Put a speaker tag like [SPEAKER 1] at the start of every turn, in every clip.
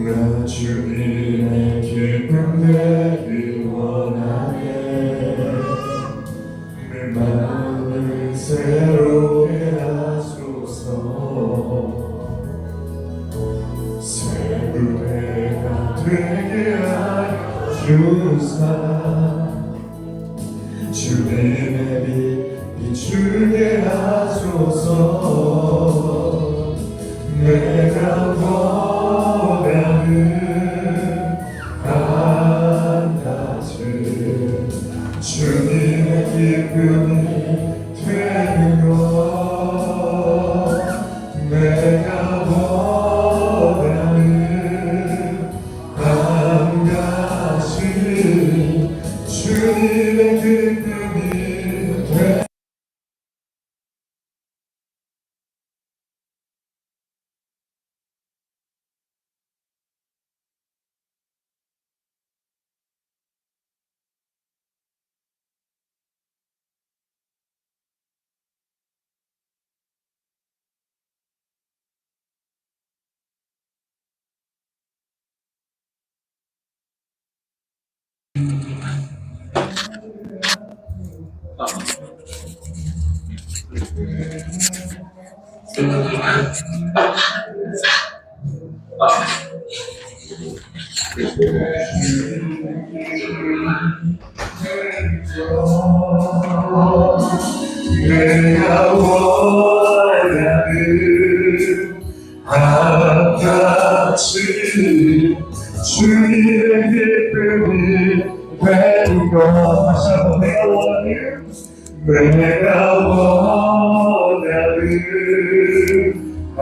[SPEAKER 1] 나 주님의 기쁨 되길 원하네. 내 마음을 새롭게 하소서. 새 부대가 되게 하여 주사. 주님의 빛 비추게 하소서. 내가 원하는 한 가지 주님의 기쁨이 되는 것. 내가 원하는 한 가지 주님의 기쁨이 되는 것. 내가 원하는 한 가지 주님의 기쁨이 되는 것. 다시 한번 내가 원하는 한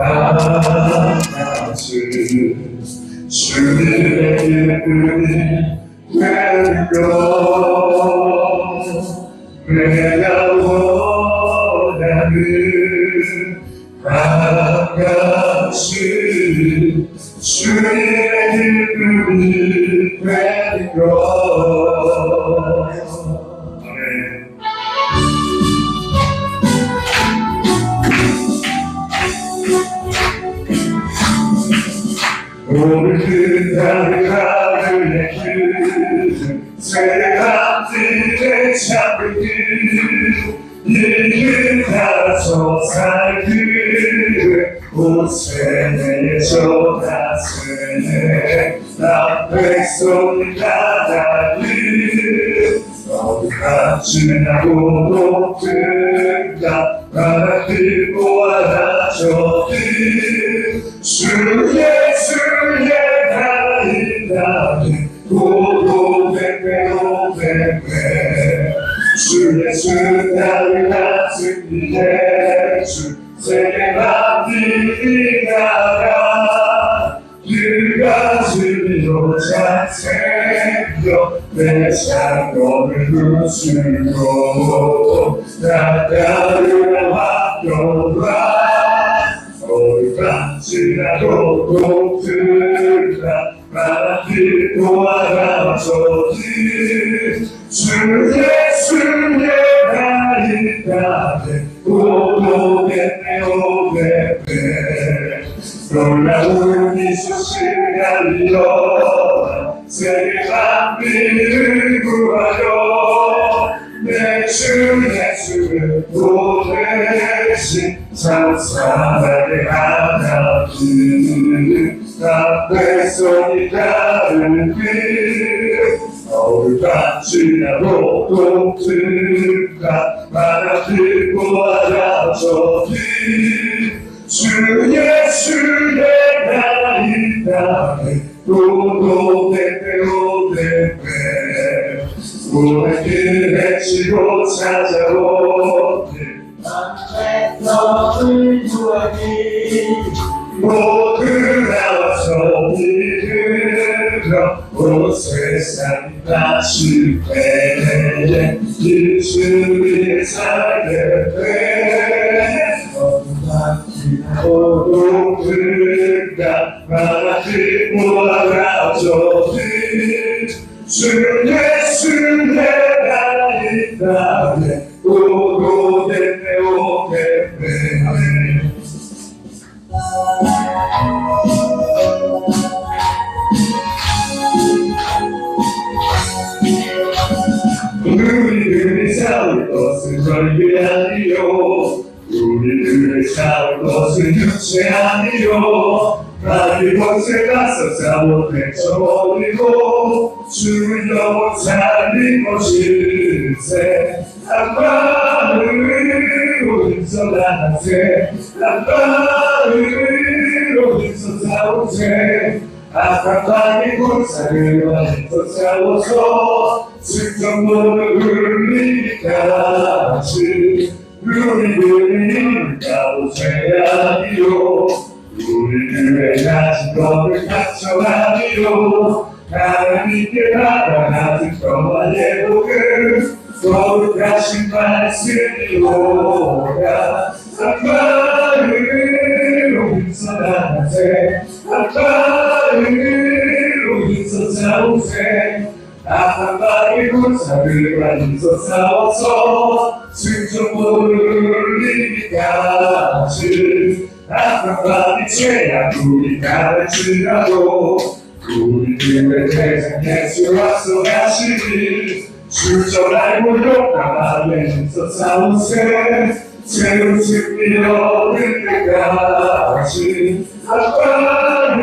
[SPEAKER 1] 가지 주님의 기쁨이 되는 것. 내가 원하는 한 가지 주님의 기쁨이 되는 것. 오늘 그 땅을 하늘의 길 새가 뜰에 잡은 길 가서 살길 옷에 내줘 다스네 나 백성이 가다길 어디까지나 높은가 바라길 보아라 저길 주 예수의 나이다니 오오베베 오베베 주 예수 나를 승리해 주 세계가 빛나라 그가 진리로 잘생겨 내 창고를 부수고 나 따르며 학교라 어디까지나도 높은가 바라길 보아라 저길 주 예수의 나이다네 오베베 오베베 놀라운 이수를 알려 세계 만민을 구하여 내 주 예수를 보내신 참 사랑의 하나님 나 백성이 가는 길 어디까지나도 높은가 바라길 보아라 저길 주 예수의 나이다네 오베베 오베베 오늘 길에 치고 찾아오니 난 너를 구하니 모두 나와서 믿으려 온 세상이 다시 때에 예수를 살게 돼 오동들가 바라길 보아라 저길 주 예수의 나이다네 오베베 오베베 아멘. 절개 아니요 우리들의 싸울 것은 육체 아니요 나의 곳에 가서 잘못된 저버리고 주의 영혼 살리고 실세 아빠를 인서나세 아빠를 인서사오세 아까방의 골사를 완서 싸워서 승전문을 흘리기까지 우리들이 가오세야니요 우리들의 가진 것을 갖춰가니요 하나님께 나타나는 평화 예복을 거룩하신 말씀이로다 아빠를 인서나세 아빠를 인서사오세 아빠의 군사를 만서 싸워서 승전문을 흘리기까지 아빠의 죄악 우리 가르치라도 우리들의 대상 예수 와서 가시니 주저 알고 용감하면서 싸우세 새로운 승리 얻을 때까지 아빠를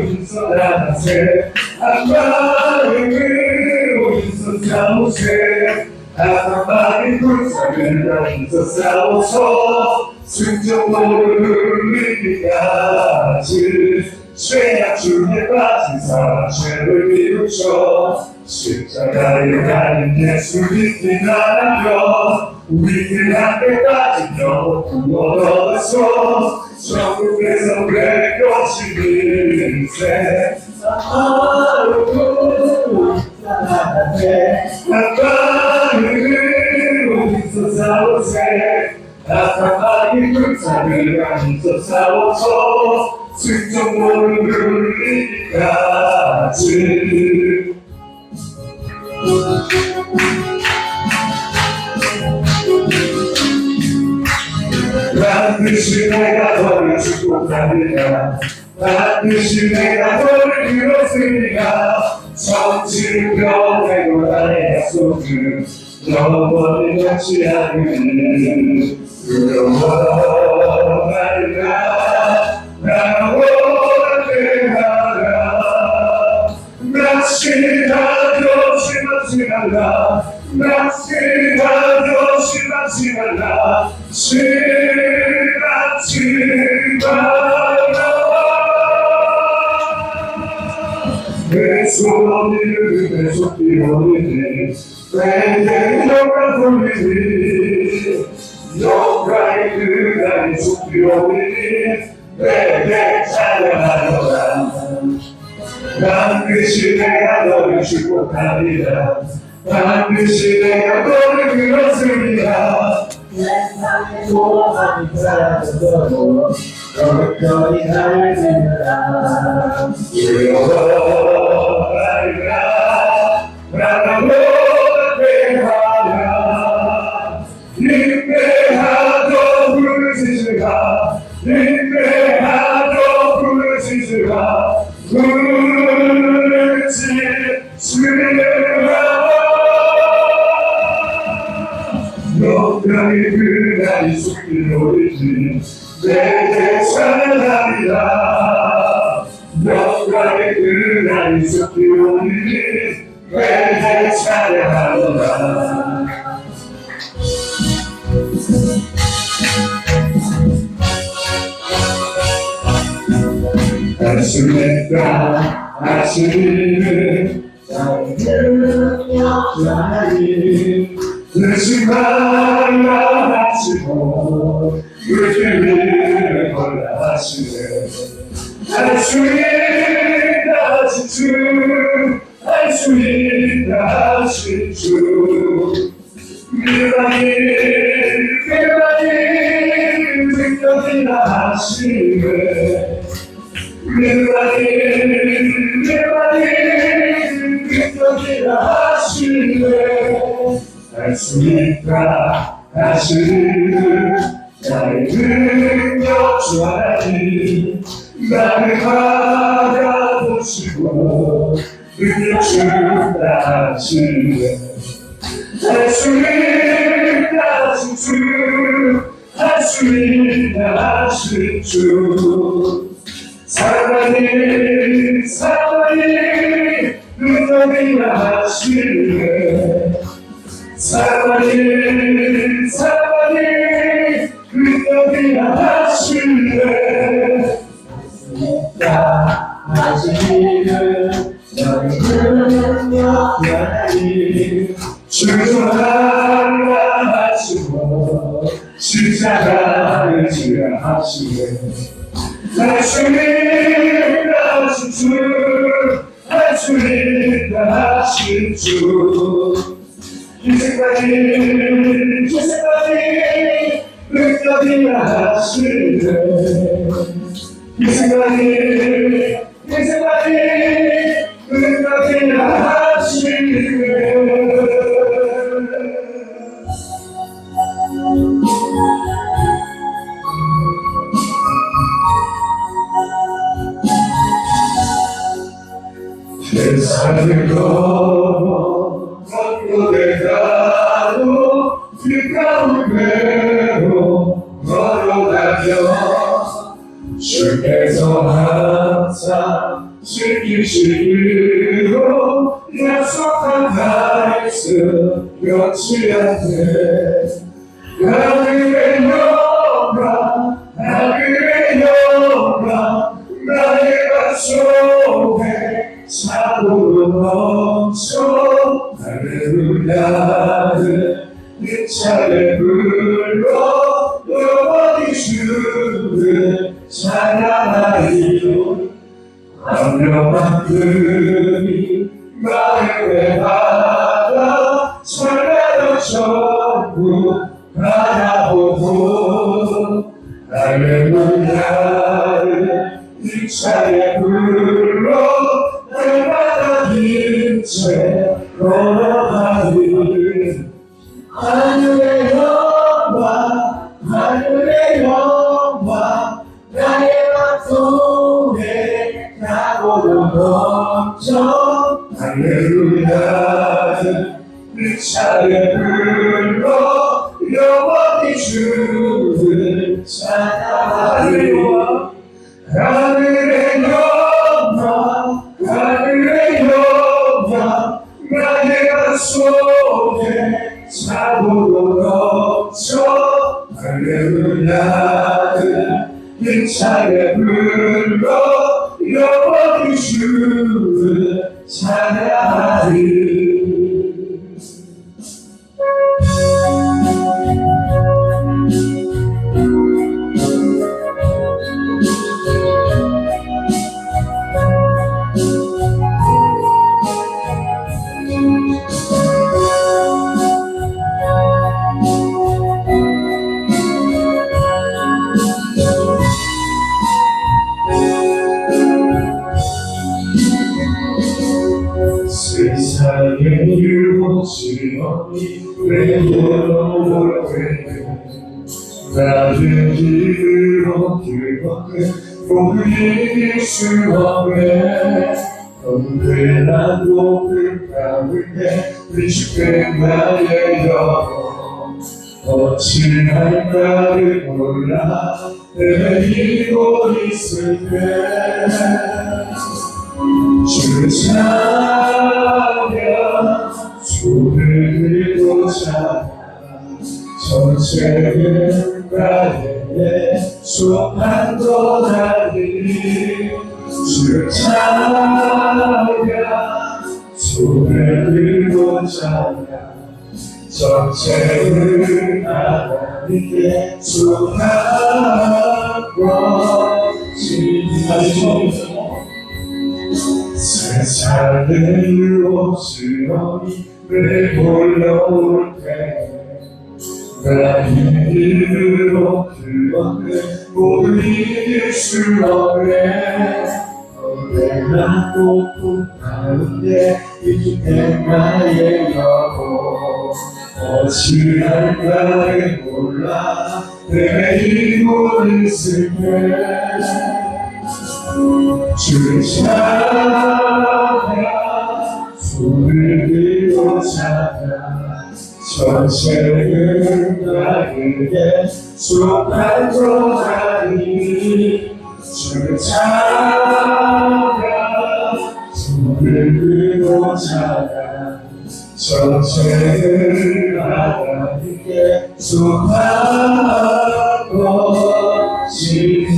[SPEAKER 1] 인서나세 아빠를 인서 싸우세 아빠의 군사를 만서 싸워서 승전문을 흘리기까지 죄악 중에 빠진 사람 죄를 비웃쳐 십자가에 달린 예수 믿기 나라면 우리들 앞에 빠진 영혼 구원 얻어서 천국에서 배고친 인생 아빠를 인서 싸우세 아빠의 군사를 만서 싸워서 승전문을 흘리기까지 반드시 내가 너를 축복하리라 반드시 내가 너를 이뤘으리라 천지를 변해도 나의 약속은 영원히 변치 않으니 두려워하리라 나와 대하라 낚시하여 심하지 말라 낚시하여 심하지 말라 심하지 말라 내 손이 내 속이 오리니 내게 영광 돌리니 영광이 그날이 속이 오리니 내게 찬양하노라 반드시 내가 너를 축복하리라 반드시 내가 너를 그렸으리라
[SPEAKER 2] 세상에 소망이 사라져도 거룩거리 나를 지느라
[SPEAKER 1] 두려워하리라 나는 노래하라 인내하도 부르짖으라 인내하도 부르짖으라 부르짖으라 영광의 그날이 속길 오리니 내게 찬양하리라 영광의 그날이 속길 오리니 내게 찬양하리라 하시겠다 하시는
[SPEAKER 2] 나의 능력 주하니
[SPEAKER 1] 늦지 말라 하시고 우리 위를 걸라 하시네 할 수 있다 하신 주 할 수 있다 하신 주 미라니 능력이라 하시네 미라니 능력이라 하시네 할 수 있다 하시는 나의 능력 주 하나님 나를 바라보시고 능력 준다 하시네 할 수 있다 하신 주 할 수 있는 하신 주 사랑하니 사랑하니 눈덩이나 하시네 사랑하니 사랑하니 눈덩이나 하시네
[SPEAKER 2] 하시는 너희 능력 하나님
[SPEAKER 1] 주는 하나 하시고 십자가를 지라 하시네 할 수 있는 하신 주할 수 있는 하신 주 이제까지 능력이나 하시네 이제까지 능력이나 하시네 세상을 걸어 걷고내가도 그 가운데로 걸어가며 주께서 항상 지키시기로 약속한 말씀 변치 않네 하늘의 영광 하늘의 영광 나의 맘속에 사고로 넘쳐 할렐루야를 네 차례 불러 영원히 주를 찬양하리요 완벽한 금이 마음에 받아 찬양을 전부 바라보고 할렐루야를 네 차례 불러 날마다 빛에 걸어가리 하늘의 영광 하늘의 영광 나의 맘속에 나고로 넘쳐 할렐루야를 네 차례 불러 영원히 주를 찬양하리 하늘의 영광 하늘의 영광 나의 맘속에 사고로 넘쳐 할렐루야를 네 차례 불러 영원히 주를 찬양하리 세상에 이루어진 언니 외로울 때 나는 힘으로 그것을 모두 이길 수 없네 언제나 높은 가운데 위축된 나의 영혼 어찌할까를 몰라 헤매이고 있을 때 주를 찬양 손을 들고 찬양 전체는 나에게 수업한 것 아니 주를 찬양 손을 들고 찬양 전체는 하나님께 수업한 것이니 세상에 이루어지노니 내 올라올 때 나의 힘으로 그것을 모두 이길 수 없네 언제나 높은 가운데 위축된 나의 영혼 어찌할까를 몰라 내가 이고 있을 때 주를 찬양 손을 들고 찬양 전체를 나에게 속한 자니 주를 찾아 손을 들고 찾아 전체를 하나님께 속한 것이니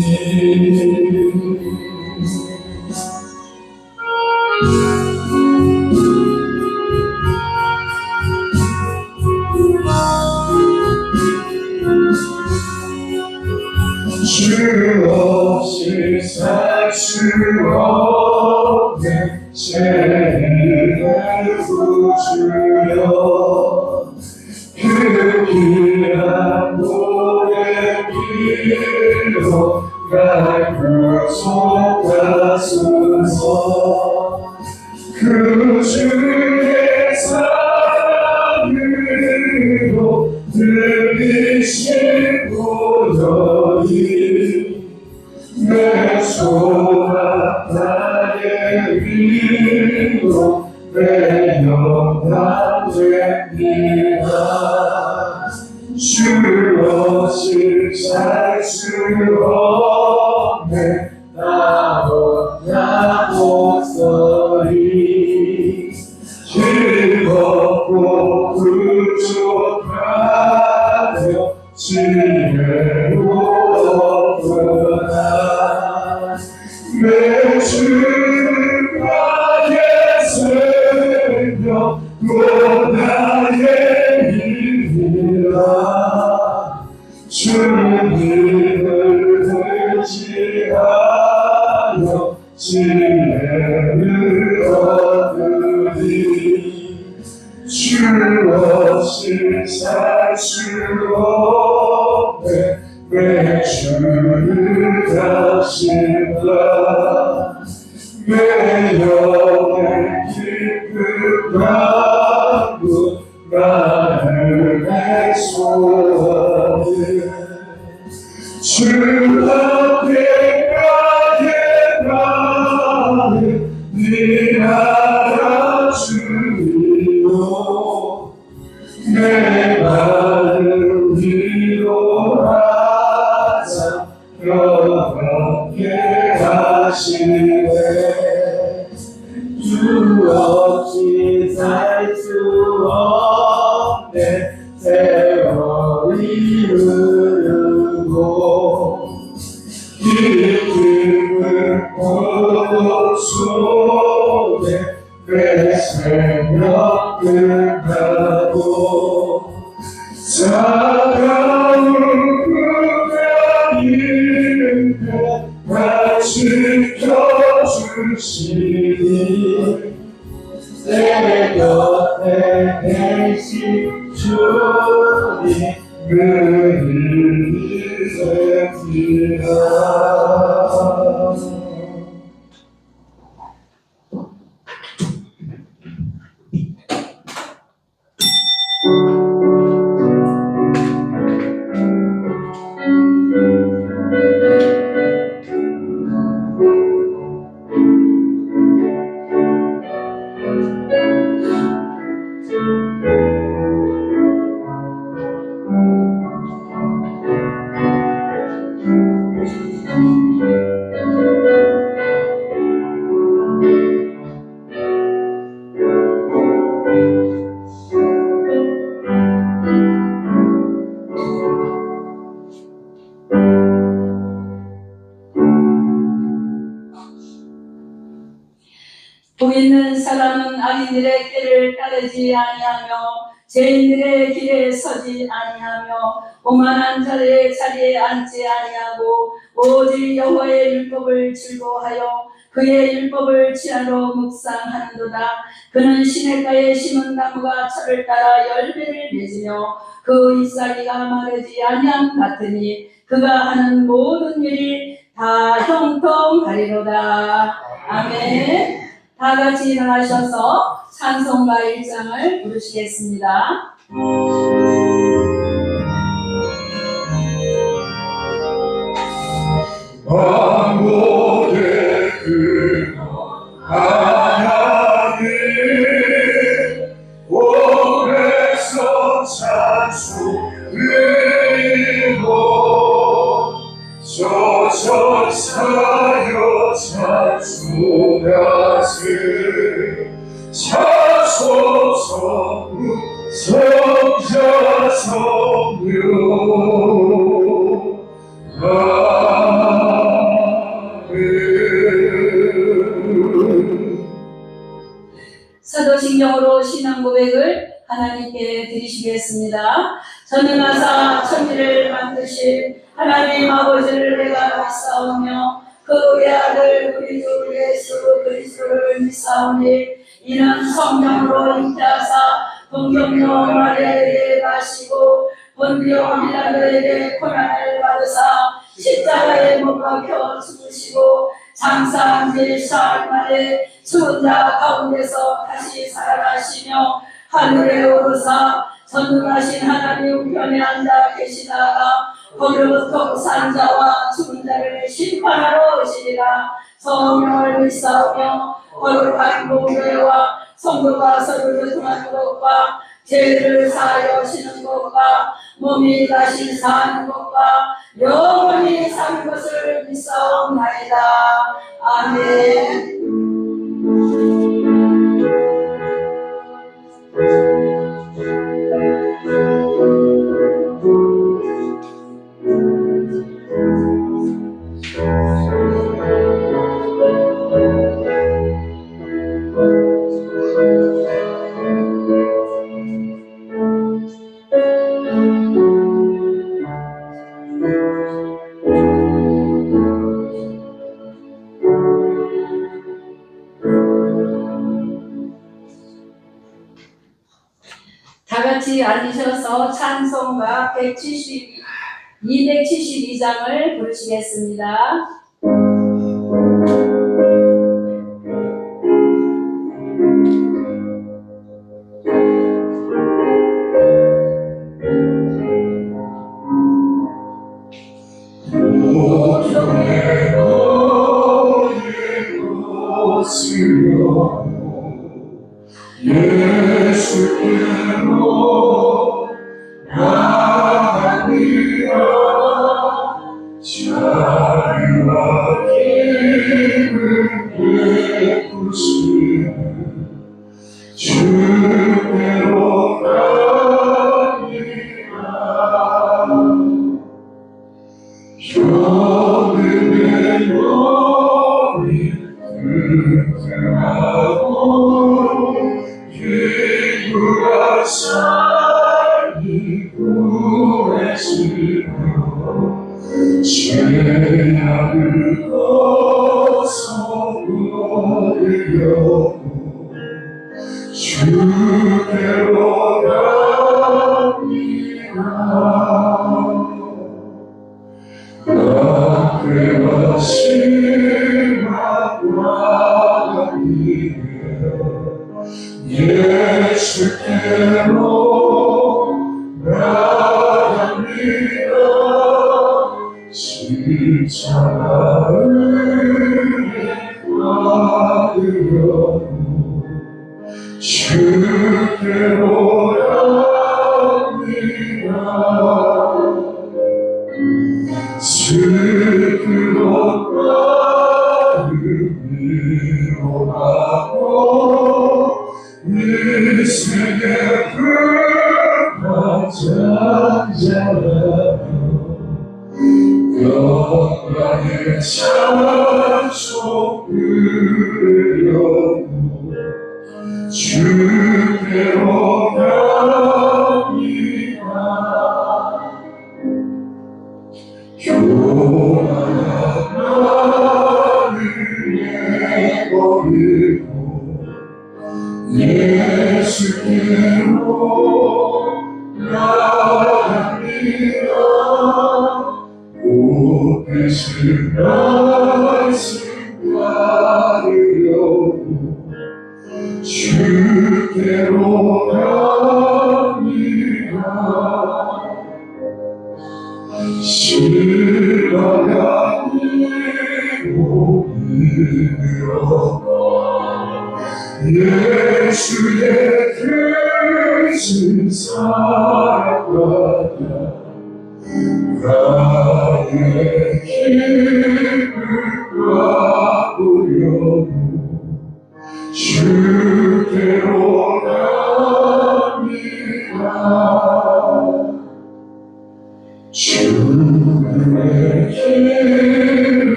[SPEAKER 1] 주 없이 살 수 없는 죄인을 구주여 그 귀한 노래 길로 날 구속하소서 그 주의 사랑으로 들리신 고요히 내 소망 나의 위로 내 영광 됩니다 주 없이 살 수 없네 나 혼자 목소리 즐겁고 부족하며 지혜로웠구나 내 주는 나의 생명 또 나의 힘이라 주는 힘을 의지하여 지혜를 얻으리 주 없이 살 수 없네 내 주를 다신다 내 영의 깊은 강구 나를 내 소원을 주 앞에 가게 나는 네 나라 주여 내 마음 위로하자 너밖에 하시네 주 없이 살 수 없네 세월이 흐르고 깊은 고독 속에 내 생명 끝나고 차가운 그대인데 날 지켜주시니 내 곁에 계신 주님 늘 인생이라
[SPEAKER 3] 복 있는 사람은 악인들의 길을 따르지 아니하며 죄인들의 길에 서지 아니하며 오만한 자들의 자리에 앉지 아니하고 오직 여호와의 율법을 즐거워하여 그의 율법을 지하로 묵상하는도다. 그는 시냇가에 심은 나무가 철을 따라 열매를 맺으며 그 잎사귀가 마르지 아니함 같으니 그가 하는 모든 일이 다 형통하리로다. 아멘. 다 같이 일어나셔서 찬송가 1장을 부르시겠습니다.
[SPEAKER 1] 왕국의 근원 하나님 오래서 찬송을 사여 찬송하세 자소서 성자 성령
[SPEAKER 3] 사도신경으로 신앙 고백을 하나님께 드리시겠습니다. 전능하사 천지를 만드신 하나님 아버지를 내가 믿사오며 그 외아들 우리 주 예수 그리스도를 믿사오니 이는 성령으로 잉태하사 동정녀 마리아에게 가시고 본디오 빌라도에게 고난을 받으사 십자가에 못 박혀 죽으시고 장사한 지 사흘 만에 죽은 자 가운데서 다시 살아나시며 하늘에 오르사 전능하신 하나님 우편에 앉아 계시다가 거기로부터 산 자와 죽은 자를 심판하러 오시리라. 성령을 믿사오며 거룩한 공회와 성도가 서로를 통하는 것과 죄를 사하여 지는 것과 몸이 다시 사는 것과 영원히 사는 것을 믿사옵나이다. 아멘. 다 같이 앉으셔서 찬송가 272장을 부르시겠습니다.
[SPEAKER 1] 모종의 너의 것이여 예수께로 나아가리라 자유와 힘을 베푸시는 주께로 가리라 여름의 열이 든든하고 기구가 살이 구해지며 죄악을 거스르려고 주께로 갑니다. 나그와 심하와 예수께로 나갑니다. 십자가를 받으려고 주께로 갑니다. 슬프고 위로 가고 이 세계 불만 잔잔하며 영광의 찬송 부르려고 주께로 갑니다. 교만한 나를 내버리고 예수께로 나갑니다. 오 대신 말씀 받으려고 주께로 갑니다. 실망하고 힘들어가 예수의 크신 사랑받아 나의 힘을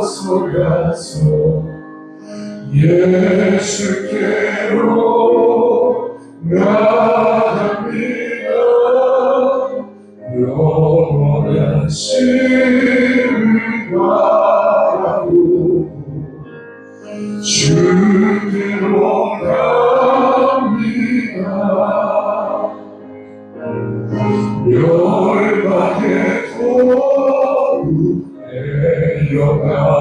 [SPEAKER 1] 앞서가서 예수께로 나갑니다. 영원한 신을 바라고 주께로 갑니다. 열방의 도로 내려가와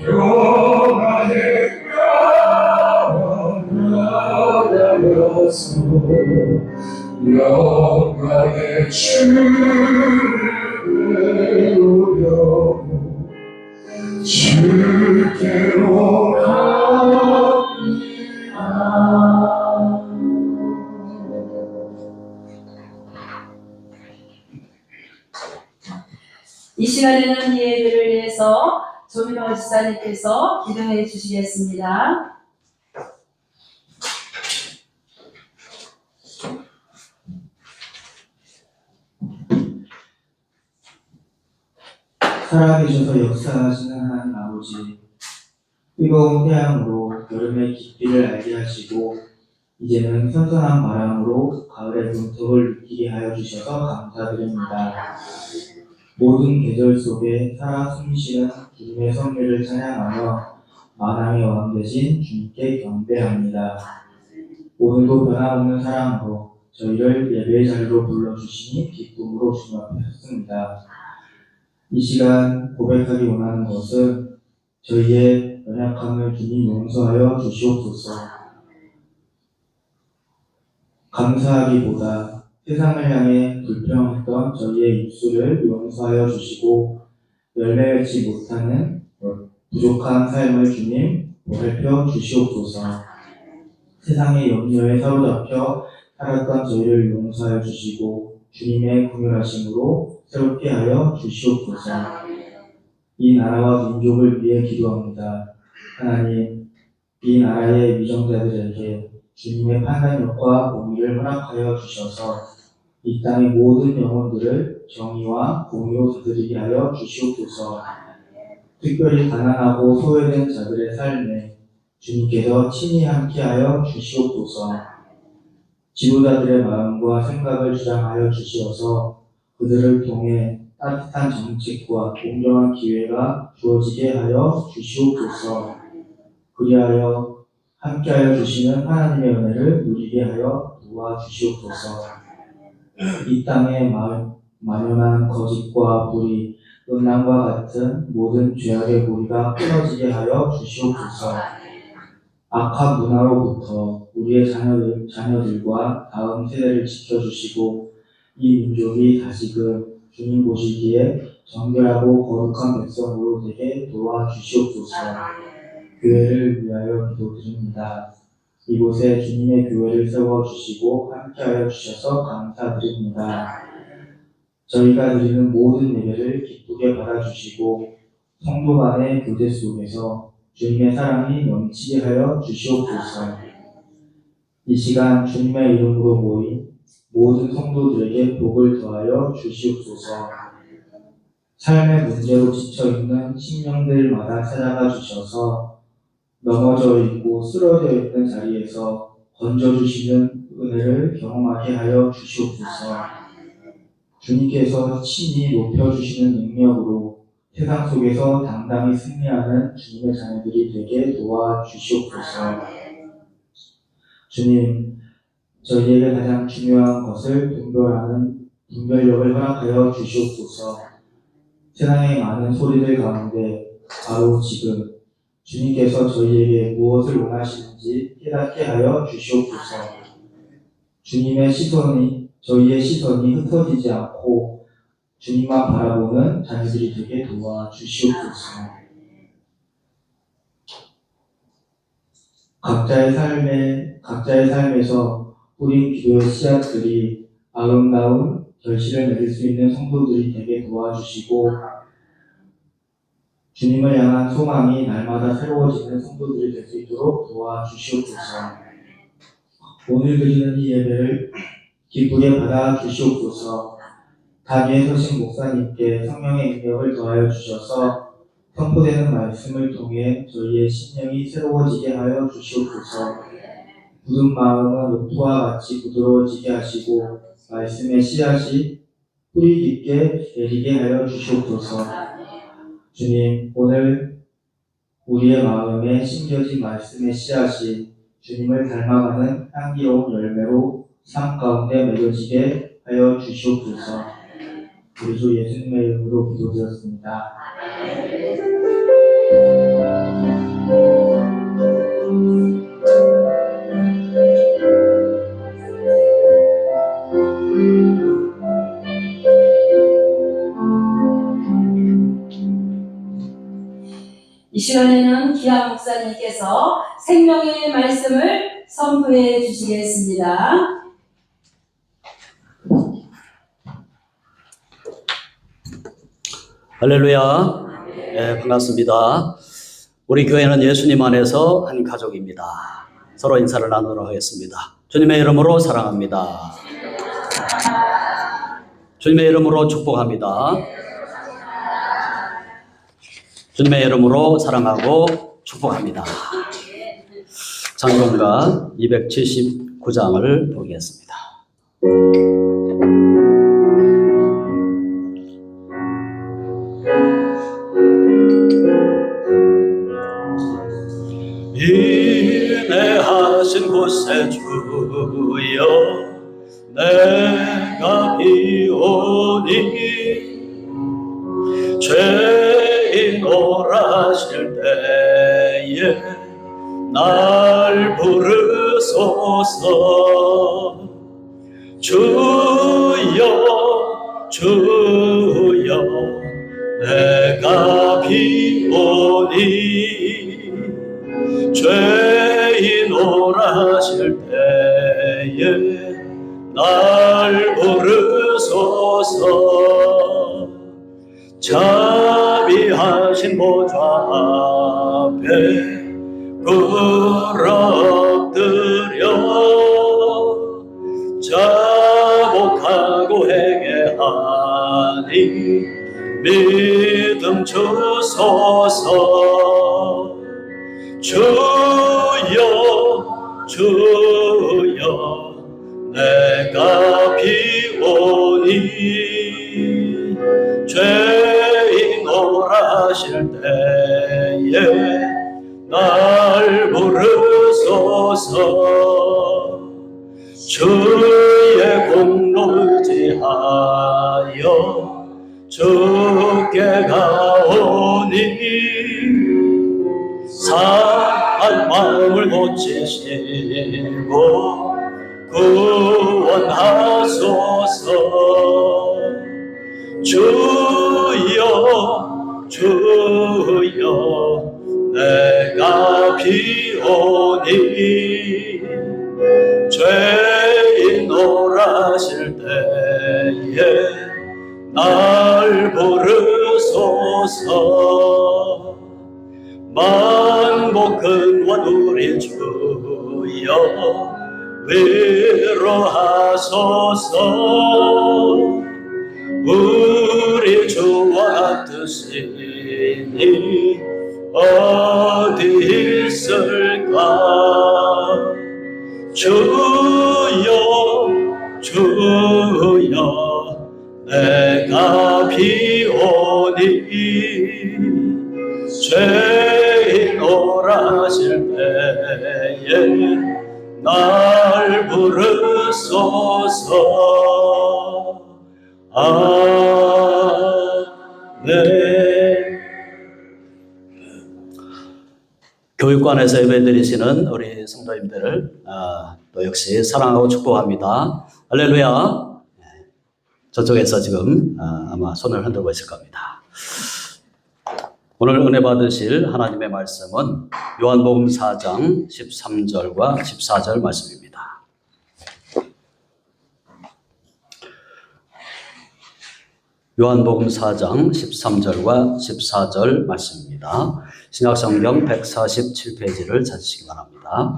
[SPEAKER 1] 영원의 나아가서 영광의 주를 배우려고 주께로 갑니다.
[SPEAKER 3] 이 시간에는 이 예배를 위해서 조민호 지사님께서 기도해 주시겠습니다.
[SPEAKER 2] 살아계셔서 역사하시는 하나님 아버지, 뜨거운 태양으로 여름의 깊이를 알게 하시고 이제는 선선한 바람으로 가을의 문턱을 느끼게 하여 주셔서 감사드립니다. 모든 계절 속에 살아 숨쉬는 주님의 섭리를 찬양하며 만왕의 왕 되신 주님께 경배합니다. 오늘도 변함없는 사랑으로 저희를 예배의 자리로 불러주시니 기쁨으로 주님 앞에 섰습니다. 이 시간 고백하기 원하는 것은 저희의 연약함을 주님 용서하여 주시옵소서. 감사하기보다 세상을 향해 불평했던 저희의 입술을 용서하여 주시고 열매 맺지 못하는 부족한 삶을 주님 보살펴 주시옵소서. 세상의 염려에 사로잡혀 살았던 저희를 용서하여 주시고 주님의 긍휼하심으로 새롭게 하여 주시옵소서. 이 나라와 민족을 위해 기도합니다. 하나님, 이 나라의 위정자들에게 주님의 판단력과 공의를 허락하여 주셔서 이 땅의 모든 영혼들을 정의와 공의로 다스리게 하여 주시옵소서. 특별히 가난하고 소외된 자들의 삶에 주님께서 친히 함께하여 주시옵소서. 지도자들의 마음과 생각을 주장하여 주시어서 그들을 통해 따뜻한 정책과 공정한 기회가 주어지게 하여 주시옵소서. 그리하여 함께하여 주시는 하나님의 은혜를 누리게 하여 도와주시옵소서. 이 땅에 만연한 거짓과 불의, 음란과 같은 모든 죄악의 고리가 끊어지게 하여 주시옵소서. 악한 문화로부터 우리의 자녀들과 다음 세대를 지켜주시고 이 민족이 다시금 주님 보시기에 정결하고 거룩한 백성으로 되게 도와주시옵소서. 교회를 위하여 기도드립니다. 이곳에 주님의 교회를 세워주시고 함께하여 주셔서 감사드립니다. 저희가 드리는 모든 예배를 기쁘게 받아주시고 성도 간의 교제 속에서 주님의 사랑이 넘치게 하여 주시옵소서. 이 시간 주님의 이름으로 모인 모든 성도들에게 복을 더하여 주시옵소서. 삶의 문제로 지쳐있는 심령들마다 찾아가 주셔서 넘어져 있고 쓰러져 있는 자리에서 건져주시는 은혜를 경험하게 하여 주시옵소서. 주님께서 친히 높여주시는 능력으로 세상 속에서 당당히 승리하는 주님의 자녀들이 되게 도와주시옵소서. 주님, 저희에게 가장 중요한 것을 분별력을 허락하여 주시옵소서. 세상의 많은 소리들 가운데 바로 지금 주님께서 저희에게 무엇을 원하시는지 깨닫게 하여 주시옵소서. 저희의 시선이 흩어지지 않고 주님만 바라보는 자녀들이 되게 도와주시옵소서. 각자의 삶에서 뿌린 기도의 씨앗들이 아름다운 결실을 맺을 수 있는 성도들이 되게 도와주시고 주님을 향한 소망이 날마다 새로워지는 성도들이 될 수 있도록 도와주시옵소서. 오늘 드리는 이 예배를 기쁘게 받아 주시옵소서. 가게에 서신 목사님께 성령의 능력을 더하여 주셔서 선포되는 말씀을 통해 저희의 심령이 새로워지게 하여 주시옵소서. 굳은 마음은 옥토와 같이 부드러워지게 하시고 말씀의 씨앗이 뿌리 깊게 내리게 하여 주시옵소서. 주님, 오늘 우리의 마음에 심겨진 말씀의 씨앗이 주님을 닮아가는 향기로운 열매로 삶 가운데 맺어지게 하여 주시옵소서. 우리 주 예수님의 이름으로 기도드렸습니다.
[SPEAKER 3] 이 시간에는 기아 목사님께서 생명의 말씀을 선포해 주시겠습니다.
[SPEAKER 4] 할렐루야. 네, 반갑습니다. 우리 교회는 예수님 안에서 한 가족입니다. 서로 인사를 나누도록 하겠습니다. 주님의 이름으로 사랑합니다. 주님의 이름으로 축복합니다. 주님의 이름으로 사랑하고 축복합니다. 찬송가 279장을 보겠습니다. 인내하신 곳에 주여 내가 비오니 죄인 오라실 때에 날 부르소서. 주여 주여 내가 비오니 죄인 오라실 때에 날 부르소서. 자비하신 보좌 앞에 꿇어엎드려 자복하고 회개하니 믿음 주소서. 주여 주여 내가 비오니 죄인 오라실 때에 날 부르소서. 주의 공로 의지하여 주께 가오니 상한 마음을 고치시고 구원하소서. 주여 주여 내가 비오니 죄인 오라실 때에 날 부르소서. 만복 근원 우리 주여 위로하소서. 우리 주와 같으시니 어디 있을까. 주여 주여 내가 비오니 죄인 오라실 때에 날 부르소서. 아멘. 교육관에서 예배드리시는 우리 성도님들을 또 역시 사랑하고 축복합니다. 할렐루야. 저쪽에서 지금 아마 손을 흔들고 있을 겁니다. 오늘 은혜 받으실 하나님의 말씀은 요한복음 4장 13절과 14절 말씀입니다. 요한복음 4장 13절과 14절 말씀입니다. 신약성경 147페이지를 찾으시기 바랍니다.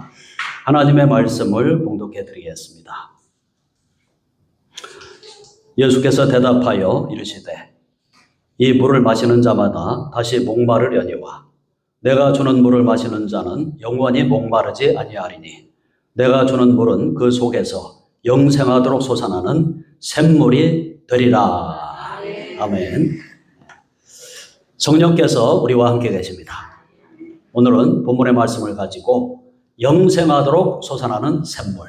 [SPEAKER 4] 하나님의 말씀을 봉독해 드리겠습니다. 예수께서 대답하여 이르시되 이 물을 마시는 자마다 다시 목마르려니와 내가 주는 물을 마시는 자는 영원히 목마르지 아니하리니 내가 주는 물은 그 속에서 영생하도록 솟아나는 샘물이 되리라. 아멘. 성령께서 우리와 함께 계십니다. 오늘은 본문의 말씀을 가지고 영생하도록 솟아나는 샘물,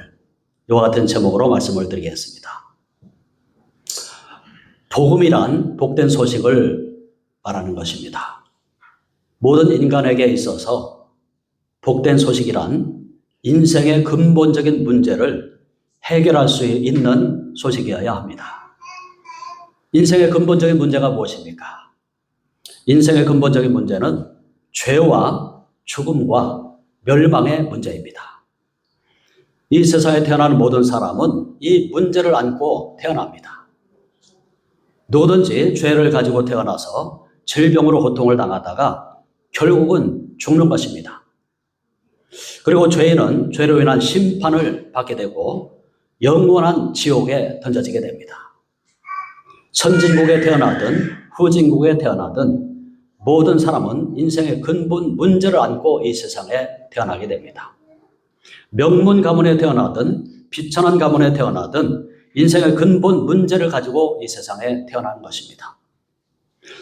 [SPEAKER 4] 이와 같은 제목으로 말씀을 드리겠습니다. 복음이란 복된 소식을 말하는 것입니다. 모든 인간에게 있어서 복된 소식이란 인생의 근본적인 문제를 해결할 수 있는 소식이어야 합니다. 인생의 근본적인 문제가 무엇입니까? 인생의 근본적인 문제는 죄와 죽음과 멸망의 문제입니다. 이 세상에 태어나는 모든 사람은 이 문제를 안고 태어납니다. 누구든지 죄를 가지고 태어나서 질병으로 고통을 당하다가 결국은 죽는 것입니다. 그리고 죄인은 죄로 인한 심판을 받게 되고 영원한 지옥에 던져지게 됩니다. 선진국에 태어나든 후진국에 태어나든 모든 사람은 인생의 근본 문제를 안고 이 세상에 태어나게 됩니다. 명문 가문에 태어나든 비천한 가문에 태어나든 인생의 근본 문제를 가지고 이 세상에 태어나는 것입니다.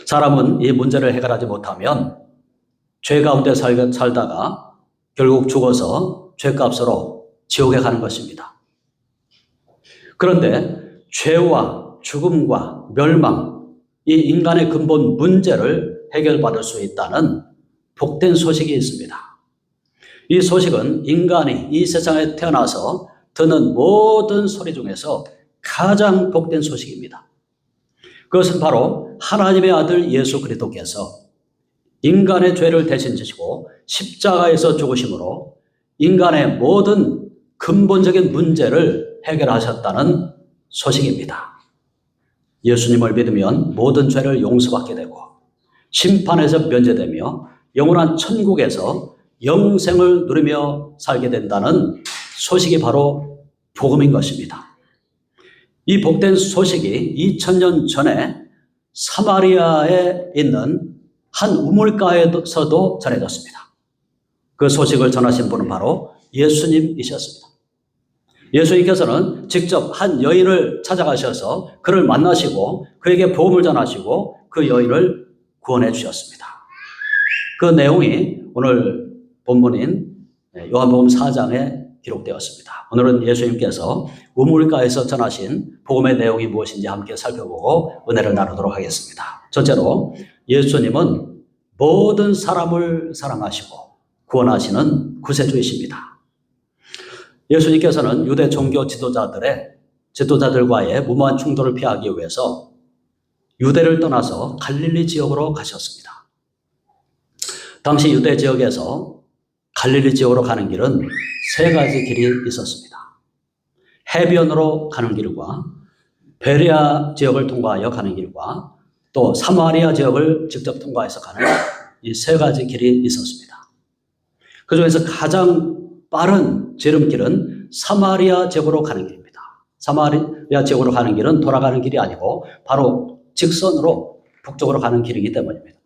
[SPEAKER 4] 사람은 이 문제를 해결하지 못하면 죄 가운데 살다가 결국 죽어서 죄값으로 지옥에 가는 것입니다. 그런데 죄와 죽음과 멸망, 이 인간의 근본 문제를 해결받을 수 있다는 복된 소식이 있습니다. 이 소식은 인간이 이 세상에 태어나서 듣는 모든 소리 중에서 가장 복된 소식입니다. 그것은 바로 하나님의 아들 예수 그리스도께서 인간의 죄를 대신 지시고 십자가에서 죽으심으로 인간의 모든 근본적인 문제를 해결하셨다는 소식입니다. 예수님을 믿으면 모든 죄를 용서받게 되고 심판에서 면제되며 영원한 천국에서 영생을 누리며 살게 된다는 소식이 바로 복음인 것입니다. 이 복된 소식이 2000년 전에 사마리아에 있는 한 우물가에서도 전해졌습니다. 그 소식을 전하신 분은 바로 예수님이셨습니다. 예수님께서는 직접 한 여인을 찾아가셔서 그를 만나시고 그에게 복음을 전하시고 그 여인을 구원해 주셨습니다. 그 내용이 오늘 본문인 요한복음 4장에 기록되었습니다. 오늘은 예수님께서 우물가에서 전하신 복음의 내용이 무엇인지 함께 살펴보고 은혜를 나누도록 하겠습니다. 첫째로 예수님은 모든 사람을 사랑하시고 구원하시는 구세주이십니다. 예수님께서는 유대 종교 지도자들과의 무모한 충돌을 피하기 위해서 유대를 떠나서 갈릴리 지역으로 가셨습니다. 당시 유대 지역에서 갈릴리 지역으로 가는 길은 세 가지 길이 있었습니다. 해변으로 가는 길과 베레아 지역을 통과하여 가는 길과 또 사마리아 지역을 직접 통과해서 가는 이 세 가지 길이 있었습니다. 그 중에서 가장 빠른 지름길은 사마리아 지역으로 가는 길입니다. 사마리아 지역으로 가는 길은 돌아가는 길이 아니고 바로 직선으로 북쪽으로 가는 길이기 때문입니다.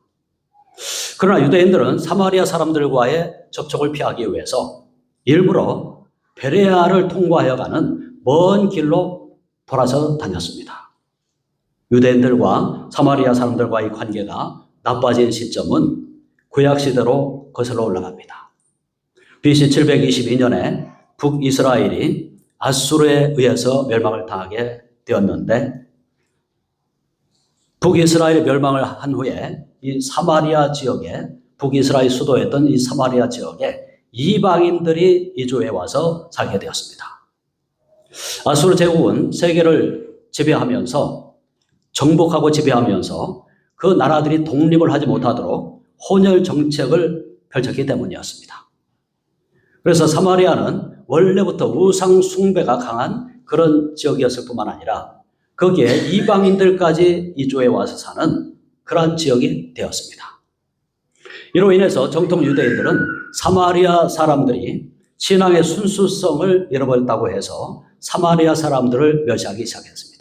[SPEAKER 4] 그러나 유대인들은 사마리아 사람들과의 접촉을 피하기 위해서 일부러 베레아를 통과하여 가는 먼 길로 돌아서 다녔습니다. 유대인들과 사마리아 사람들과의 관계가 나빠진 시점은 구약시대로 거슬러 올라갑니다. BC 722년에 북이스라엘이 아수르에 의해서 멸망을 당하게 되었는데 북이스라엘이 멸망을 한 후에 이 사마리아 지역에 북이스라엘 수도였던 이 사마리아 지역에 이방인들이 이주해 와서 살게 되었습니다. 아수르 제국은 세계를 지배하면서 정복하고 지배하면서 그 나라들이 독립을 하지 못하도록 혼혈 정책을 펼쳤기 때문이었습니다. 그래서 사마리아는 원래부터 우상 숭배가 강한 그런 지역이었을 뿐만 아니라 거기에 이방인들까지 이주해 와서 사는 그러한 지역이 되었습니다. 이로 인해서 정통 유대인들은 사마리아 사람들이 신앙의 순수성을 잃어버렸다고 해서 사마리아 사람들을 멸시하기 시작했습니다.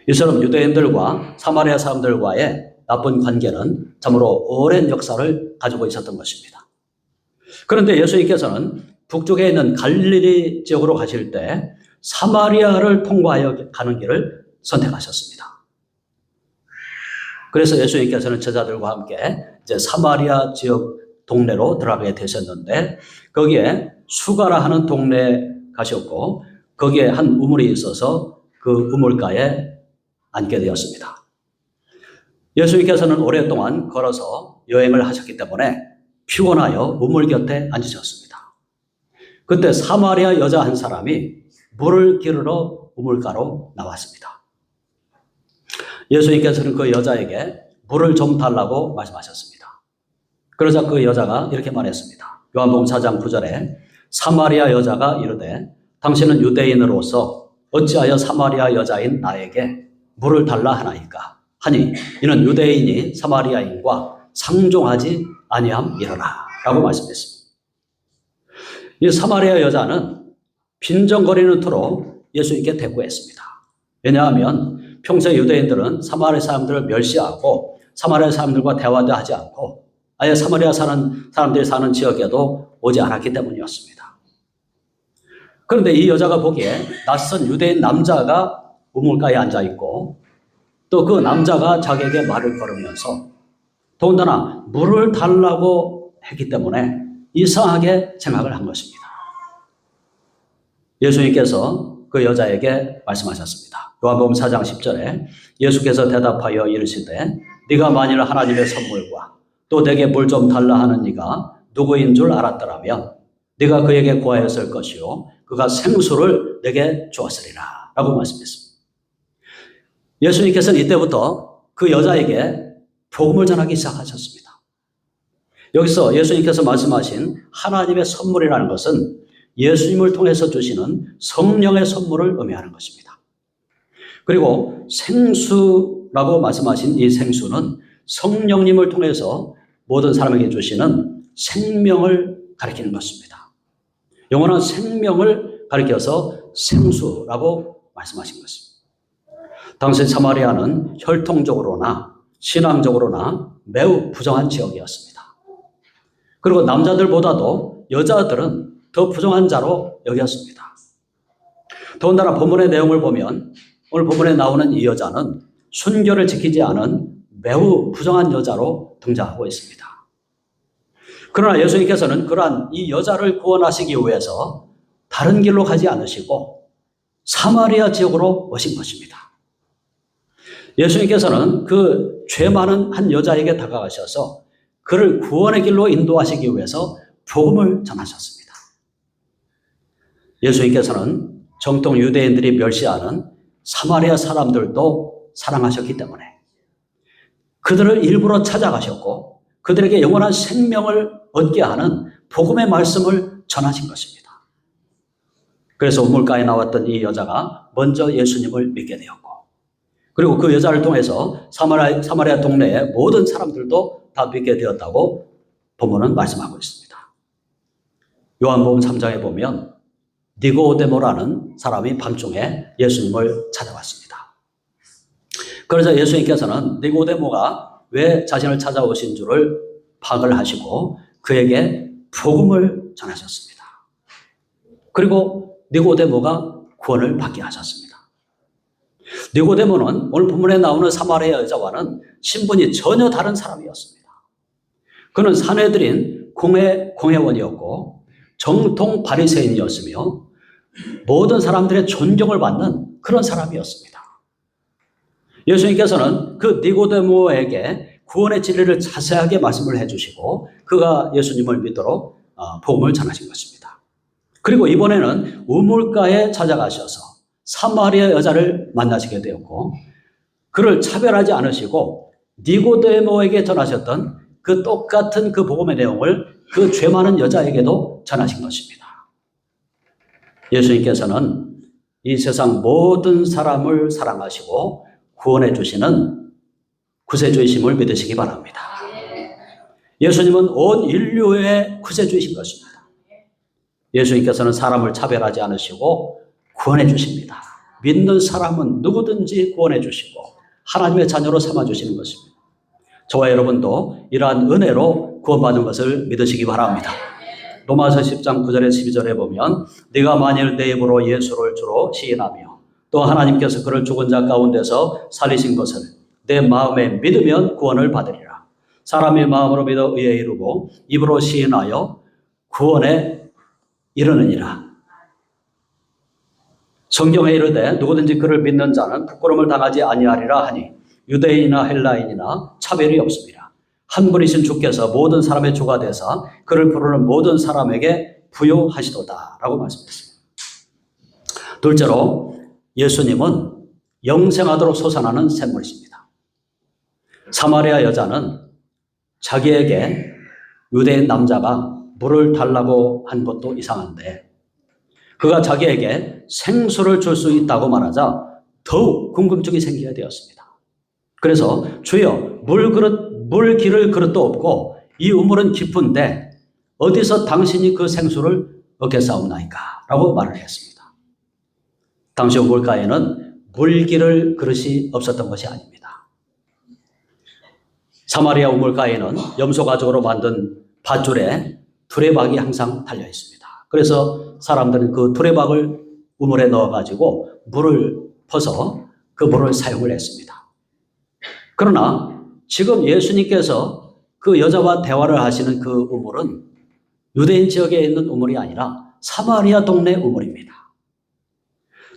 [SPEAKER 4] 이처럼 유대인들과 사마리아 사람들과의 나쁜 관계는 참으로 오랜 역사를 가지고 있었던 것입니다. 그런데 예수님께서는 북쪽에 있는 갈릴리 지역으로 가실 때 사마리아를 통과하여 가는 길을 선택하셨습니다. 그래서 예수님께서는 제자들과 함께 이제 사마리아 지역 동네로 들어가게 되셨는데 거기에 수가라 하는 동네에 가셨고 거기에 한 우물이 있어서 그 우물가에 앉게 되었습니다. 예수님께서는 오랫동안 걸어서 여행을 하셨기 때문에 피곤하여 우물 곁에 앉으셨습니다. 그때 사마리아 여자 한 사람이 물을 기르러 우물가로 나왔습니다. 예수님께서는 그 여자에게 물을 좀 달라고 말씀하셨습니다. 그러자 그 여자가 이렇게 말했습니다. 요한복음 4장 9절에 사마리아 여자가 이르되 당신은 유대인으로서 어찌하여 사마리아 여자인 나에게 물을 달라 하나이까 하니 이는 유대인이 사마리아인과 상종하지 아니함이러라 라고 말씀했습니다. 이 사마리아 여자는 빈정거리는 투로 예수님께 대꾸했습니다. 왜냐하면 평소에 유대인들은 사마리아 사람들을 멸시하고 사마리아 사람들과 대화도 하지 않고 아예 사마리아 사람들이 사는 지역에도 오지 않았기 때문이었습니다. 그런데 이 여자가 보기에 낯선 유대인 남자가 우물가에 앉아있고 또 그 남자가 자기에게 말을 걸으면서 더군다나 물을 달라고 했기 때문에 이상하게 생각을 한 것입니다. 예수님께서 그 여자에게 말씀하셨습니다. 요한복음 4장 10절에 예수께서 대답하여 이르시되 네가 만일 하나님의 선물과 또 내게 물 좀 달라 하는 네가 누구인 줄 알았더라면 네가 그에게 구하였을 것이요 그가 생수를 내게 주었으리라 라고 말씀했습니다. 예수님께서는 이때부터 그 여자에게 복음을 전하기 시작하셨습니다. 여기서 예수님께서 말씀하신 하나님의 선물이라는 것은 예수님을 통해서 주시는 성령의 선물을 의미하는 것입니다. 그리고 생수라고 말씀하신 이 생수는 성령님을 통해서 모든 사람에게 주시는 생명을 가리키는 것입니다. 영원한 생명을 가리켜서 생수라고 말씀하신 것입니다. 당시 사마리아는 혈통적으로나 신앙적으로나 매우 부정한 지역이었습니다. 그리고 남자들보다도 여자들은 더 부정한 자로 여겼습니다. 더군다나 본문의 내용을 보면 오늘 본문에 나오는 이 여자는 순결을 지키지 않은 매우 부정한 여자로 등장하고 있습니다. 그러나 예수님께서는 그러한 이 여자를 구원하시기 위해서 다른 길로 가지 않으시고 사마리아 지역으로 오신 것입니다. 예수님께서는 그 죄 많은 한 여자에게 다가가셔서 그를 구원의 길로 인도하시기 위해서 복음을 전하셨습니다. 예수님께서는 정통 유대인들이 멸시하는 사마리아 사람들도 사랑하셨기 때문에 그들을 일부러 찾아가셨고 그들에게 영원한 생명을 얻게 하는 복음의 말씀을 전하신 것입니다. 그래서 우물가에 나왔던 이 여자가 먼저 예수님을 믿게 되었고 그리고 그 여자를 통해서 사마리아 동네의 모든 사람들도 다 믿게 되었다고 본문은 말씀하고 있습니다. 요한복음 3장에 보면 니고데모라는 사람이 밤중에 예수님을 찾아왔습니다. 그러자 예수님께서는 니고데모가 왜 자신을 찾아오신 줄을 파악을 하시고 그에게 복음을 전하셨습니다. 그리고 니고데모가 구원을 받게 하셨습니다. 니고데모는 오늘 본문에 나오는 사마리아 여자와는 신분이 전혀 다른 사람이었습니다. 그는 사내들인 공회원이었고 정통 바리새인이었으며 모든 사람들의 존경을 받는 그런 사람이었습니다. 예수님께서는 그 니고데모에게 구원의 진리를 자세하게 말씀을 해주시고 그가 예수님을 믿도록 복음을 전하신 것입니다. 그리고 이번에는 우물가에 찾아가셔서 사마리아 여자를 만나시게 되었고 그를 차별하지 않으시고 니고데모에게 전하셨던 그 똑같은 그 복음의 내용을 그 죄 많은 여자에게도 전하신 것입니다. 예수님께서는 이 세상 모든 사람을 사랑하시고 구원해 주시는 구세주이심을 믿으시기 바랍니다. 예수님은 온 인류의 구세주이신 것입니다. 예수님께서는 사람을 차별하지 않으시고 구원해 주십니다. 믿는 사람은 누구든지 구원해 주시고 하나님의 자녀로 삼아 주시는 것입니다. 저와 여러분도 이러한 은혜로 구원받은 것을 믿으시기 바랍니다. 로마서 10장 9절에 12절에 보면 네가 만일 내 입으로 예수를 주로 시인하며 또 하나님께서 그를 죽은 자 가운데서 살리신 것을 내 마음에 믿으면 구원을 받으리라. 사람이 마음으로 믿어 의에 이르고 입으로 시인하여 구원에 이르느니라. 성경에 이르되 누구든지 그를 믿는 자는 부끄러움을 당하지 아니하리라 하니 유대인이나 헬라인이나 차별이 없습니다. 한 분이신 주께서 모든 사람의 주가 되사 그를 부르는 모든 사람에게 부요하시도다 라고 말씀했습니다. 둘째로 예수님은 영생하도록 솟아나는 샘물이십니다. 사마리아 여자는 자기에게 유대인 남자가 물을 달라고 한 것도 이상한데 그가 자기에게 생수를 줄 수 있다고 말하자 더욱 궁금증이 생기게 되었습니다. 그래서 주여 물 기를 그릇도 없고 이 우물은 깊은데 어디서 당신이 그 생수를 얻겠사옵나이까 라고 말을 했습니다. 당시 우물가에는 물 기를 그릇이 없었던 것이 아닙니다. 사마리아 우물가에는 염소 가죽으로 만든 밧줄에 두레박이 항상 달려 있습니다. 그래서 사람들은 그 두레박을 우물에 넣어가지고 물을 퍼서 그 물을 사용을 했습니다. 그러나 지금 예수님께서 그 여자와 대화를 하시는 그 우물은 유대인 지역에 있는 우물이 아니라 사마리아 동네 우물입니다.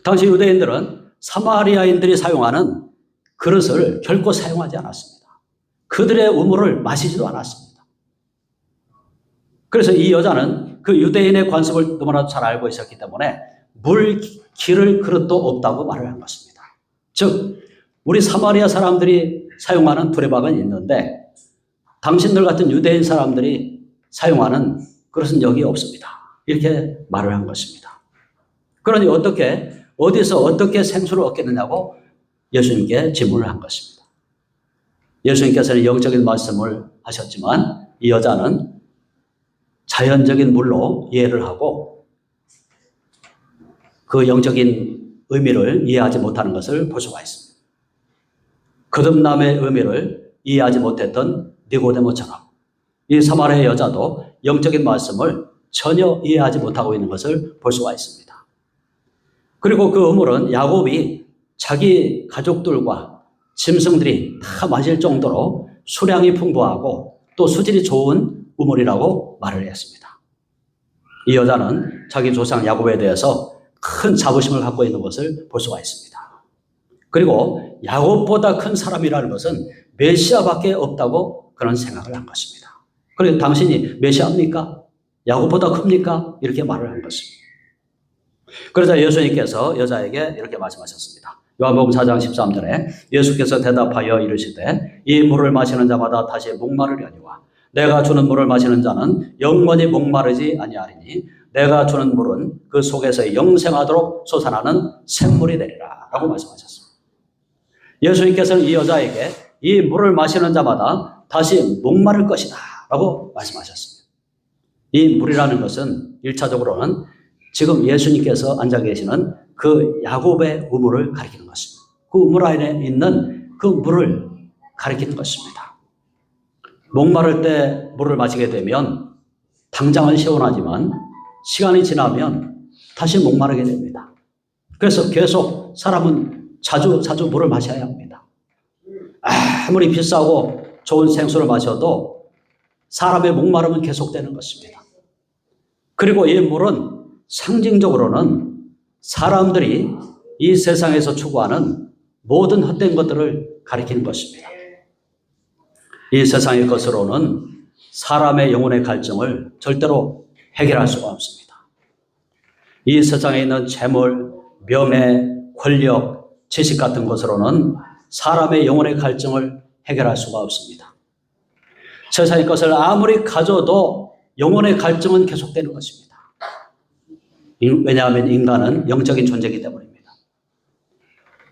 [SPEAKER 4] 당시 유대인들은 사마리아인들이 사용하는 그릇을 결코 사용하지 않았습니다. 그들의 우물을 마시지도 않았습니다. 그래서 이 여자는 그 유대인의 관습을 너무나도 잘 알고 있었기 때문에 물 기를 그릇도 없다고 말을 한 것입니다. 즉 우리 사마리아 사람들이 사용하는 두레박은 있는데 당신들 같은 유대인 사람들이 사용하는 그릇은 여기 없습니다. 이렇게 말을 한 것입니다. 그러니 어디서 어떻게 생수를 얻겠느냐고 예수님께 질문을 한 것입니다. 예수님께서는 영적인 말씀을 하셨지만 이 여자는 자연적인 물로 이해를 하고 그 영적인 의미를 이해하지 못하는 것을 볼 수가 있습니다. 거듭남의 의미를 이해하지 못했던 니고데모처럼 이 사마리아 여자도 영적인 말씀을 전혀 이해하지 못하고 있는 것을 볼 수가 있습니다. 그리고 그 우물은 야곱이 자기 가족들과 짐승들이 다 마실 정도로 수량이 풍부하고 또 수질이 좋은 우물이라고 말을 했습니다. 이 여자는 자기 조상 야곱에 대해서 큰 자부심을 갖고 있는 것을 볼 수가 있습니다. 그리고 야곱보다 큰 사람이라는 것은 메시아밖에 없다고 그런 생각을 한 것입니다. 그래서 당신이 메시아입니까? 야곱보다 큽니까? 이렇게 말을 한 것입니다. 그러자 예수님께서 여자에게 이렇게 말씀하셨습니다. 요한복음 4장 13절에 예수께서 대답하여 이르시되 이 물을 마시는 자마다 다시 목마르려니와 내가 주는 물을 마시는 자는 영원히 목마르지 아니하리니 내가 주는 물은 그 속에서 영생하도록 솟아나는 샘물이 되리라 라고 말씀하셨습니다. 예수님께서는 이 여자에게 이 물을 마시는 자마다 다시 목마를 것이다 라고 말씀하셨습니다. 이 물이라는 것은 1차적으로는 지금 예수님께서 앉아 계시는 그 야곱의 우물을 가리키는 것입니다. 그 우물 안에 있는 그 물을 가리키는 것입니다. 목마를 때 물을 마시게 되면 당장은 시원하지만 시간이 지나면 다시 목마르게 됩니다. 그래서 계속 사람은 자주 물을 마셔야 합니다. 아무리 비싸고 좋은 생수를 마셔도 사람의 목마름은 계속되는 것입니다. 그리고 이 물은 상징적으로는 사람들이 이 세상에서 추구하는 모든 헛된 것들을 가리키는 것입니다. 이 세상의 것으로는 사람의 영혼의 갈증을 절대로 해결할 수가 없습니다. 이 세상에 있는 재물, 명예, 권력, 지식 같은 것으로는 사람의 영혼의 갈증을 해결할 수가 없습니다. 세상의 것을 아무리 가져도 영혼의 갈증은 계속되는 것입니다. 왜냐하면 인간은 영적인 존재이기 때문입니다.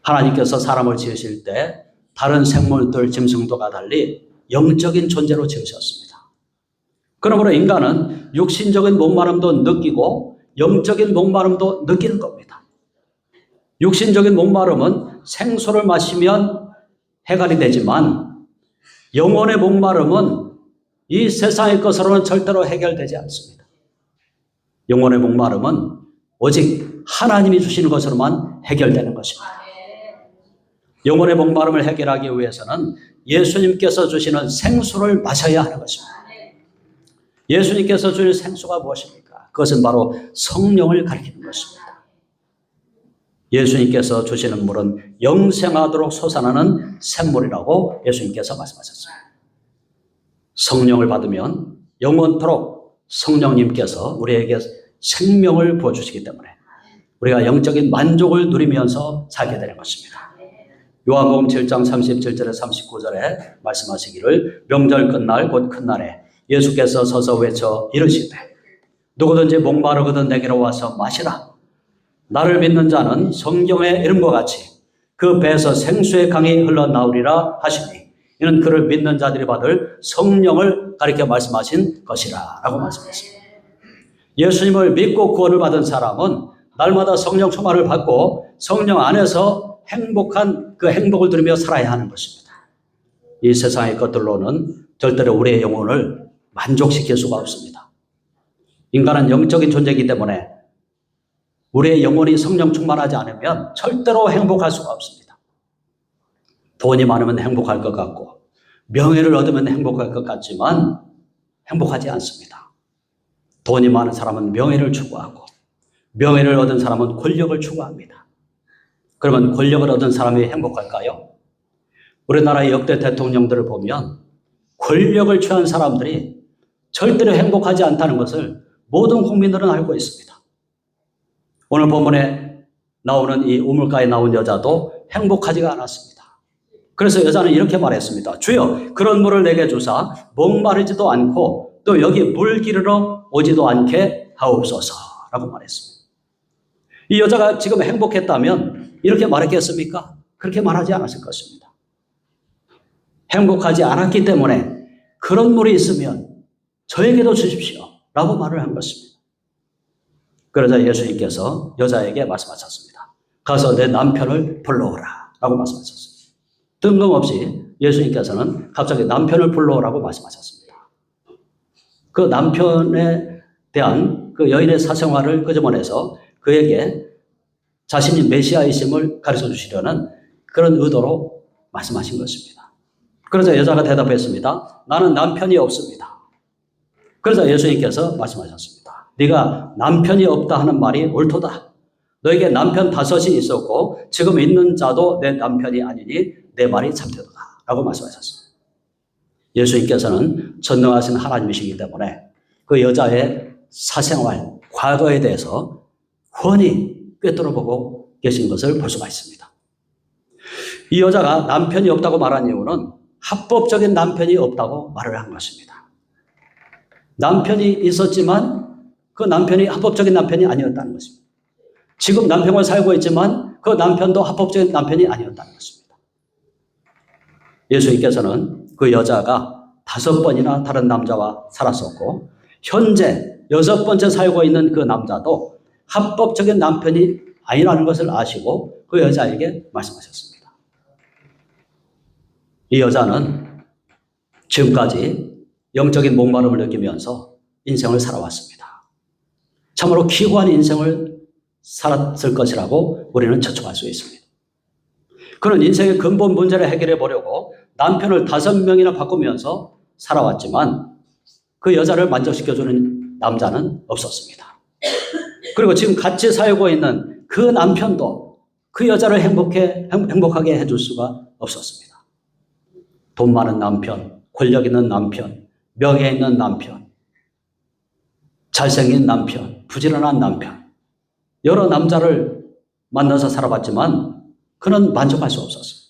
[SPEAKER 4] 하나님께서 사람을 지으실 때 다른 생물들, 짐승들과 달리 영적인 존재로 지으셨습니다. 그러므로 인간은 육신적인 목마름도 느끼고 영적인 목마름도 느끼는 겁니다. 육신적인 목마름은 생수를 마시면 해결이 되지만 영혼의 목마름은 이 세상의 것으로는 절대로 해결되지 않습니다. 영혼의 목마름은 오직 하나님이 주시는 것으로만 해결되는 것입니다. 영혼의 목마름을 해결하기 위해서는 예수님께서 주시는 생수를 마셔야 하는 것입니다. 예수님께서 주는 생수가 무엇입니까? 그것은 바로 성령을 가리키는 것입니다. 예수님께서 주시는 물은 영생하도록 솟아나는 샘물이라고 예수님께서 말씀하셨습니다. 성령을 받으면 영원토록 성령님께서 우리에게 생명을 부어주시기 때문에 우리가 영적인 만족을 누리면서 살게 되는 것입니다. 요한복음 7장 37절에 39절에 말씀하시기를 명절 끝날 곧 큰 날에 예수께서 서서 외쳐 이르시되 누구든지 목마르거든 내게로 와서 마시라. 나를 믿는 자는 성경의 이름과 같이 그 배에서 생수의 강이 흘러나오리라 하시니 이는 그를 믿는 자들이 받을 성령을 가리켜 말씀하신 것이라 라고 말씀했습니다. 예수님을 믿고 구원을 받은 사람은 날마다 성령 충만을 받고 성령 안에서 행복한 그 행복을 누리며 살아야 하는 것입니다. 이 세상의 것들로는 절대로 우리의 영혼을 만족시킬 수가 없습니다. 인간은 영적인 존재이기 때문에 우리의 영혼이 성령 충만하지 않으면 절대로 행복할 수가 없습니다. 돈이 많으면 행복할 것 같고 명예를 얻으면 행복할 것 같지만 행복하지 않습니다. 돈이 많은 사람은 명예를 추구하고 명예를 얻은 사람은 권력을 추구합니다. 그러면 권력을 얻은 사람이 행복할까요? 우리나라의 역대 대통령들을 보면 권력을 취한 사람들이 절대로 행복하지 않다는 것을 모든 국민들은 알고 있습니다. 오늘 본문에 나오는 이 우물가에 나온 여자도 행복하지가 않았습니다. 그래서 여자는 이렇게 말했습니다. 주여 그런 물을 내게 주사 목마르지도 않고 또 여기 물 기르러 오지도 않게 하옵소서 라고 말했습니다. 이 여자가 지금 행복했다면 이렇게 말했겠습니까? 그렇게 말하지 않았을 것입니다. 행복하지 않았기 때문에 그런 물이 있으면 저에게도 주십시오 라고 말을 한 것입니다. 그러자 예수님께서 여자에게 말씀하셨습니다. 가서 내 남편을 불러오라 라고 말씀하셨습니다. 뜬금없이 예수님께서는 갑자기 남편을 불러오라고 말씀하셨습니다. 그 남편에 대한 그 여인의 사생활을 끄집어내서 그에게 자신이 메시아이심을 가르쳐 주시려는 그런 의도로 말씀하신 것입니다. 그러자 여자가 대답했습니다. 나는 남편이 없습니다. 그러자 예수님께서 말씀하셨습니다. 네가 남편이 없다 하는 말이 옳도다. 너에게 남편 5이 있었고 지금 있는 자도 내 남편이 아니니 내 말이 참되도다 라고 말씀하셨습니다. 예수님께서는 전능하신 하나님이시기 때문에 그 여자의 사생활, 과거에 대해서 훤히 꿰뚫어 보고 계신 것을 볼 수가 있습니다. 이 여자가 남편이 없다고 말한 이유는 합법적인 남편이 없다고 말을 한 것입니다. 남편이 있었지만 그 남편이 합법적인 남편이 아니었다는 것입니다. 지금 남편과 살고 있지만 그 남편도 합법적인 남편이 아니었다는 것입니다. 예수님께서는 그 여자가 5번이나 다른 남자와 살았었고 현재 6번째 살고 있는 그 남자도 합법적인 남편이 아니라는 것을 아시고 그 여자에게 말씀하셨습니다. 이 여자는 지금까지 영적인 목마름을 느끼면서 인생을 살아왔습니다. 참으로 기구한 인생을 살았을 것이라고 우리는 추측할 수 있습니다. 그런 인생의 근본 문제를 해결해 보려고 남편을 5명이나 바꾸면서 살아왔지만 그 여자를 만족시켜주는 남자는 없었습니다. 그리고 지금 같이 살고 있는 그 남편도 그 여자를 행복하게 해줄 수가 없었습니다. 돈 많은 남편, 권력 있는 남편, 명예 있는 남편, 잘생긴 남편, 부지런한 남편, 여러 남자를 만나서 살아봤지만 그는 만족할 수 없었습니다.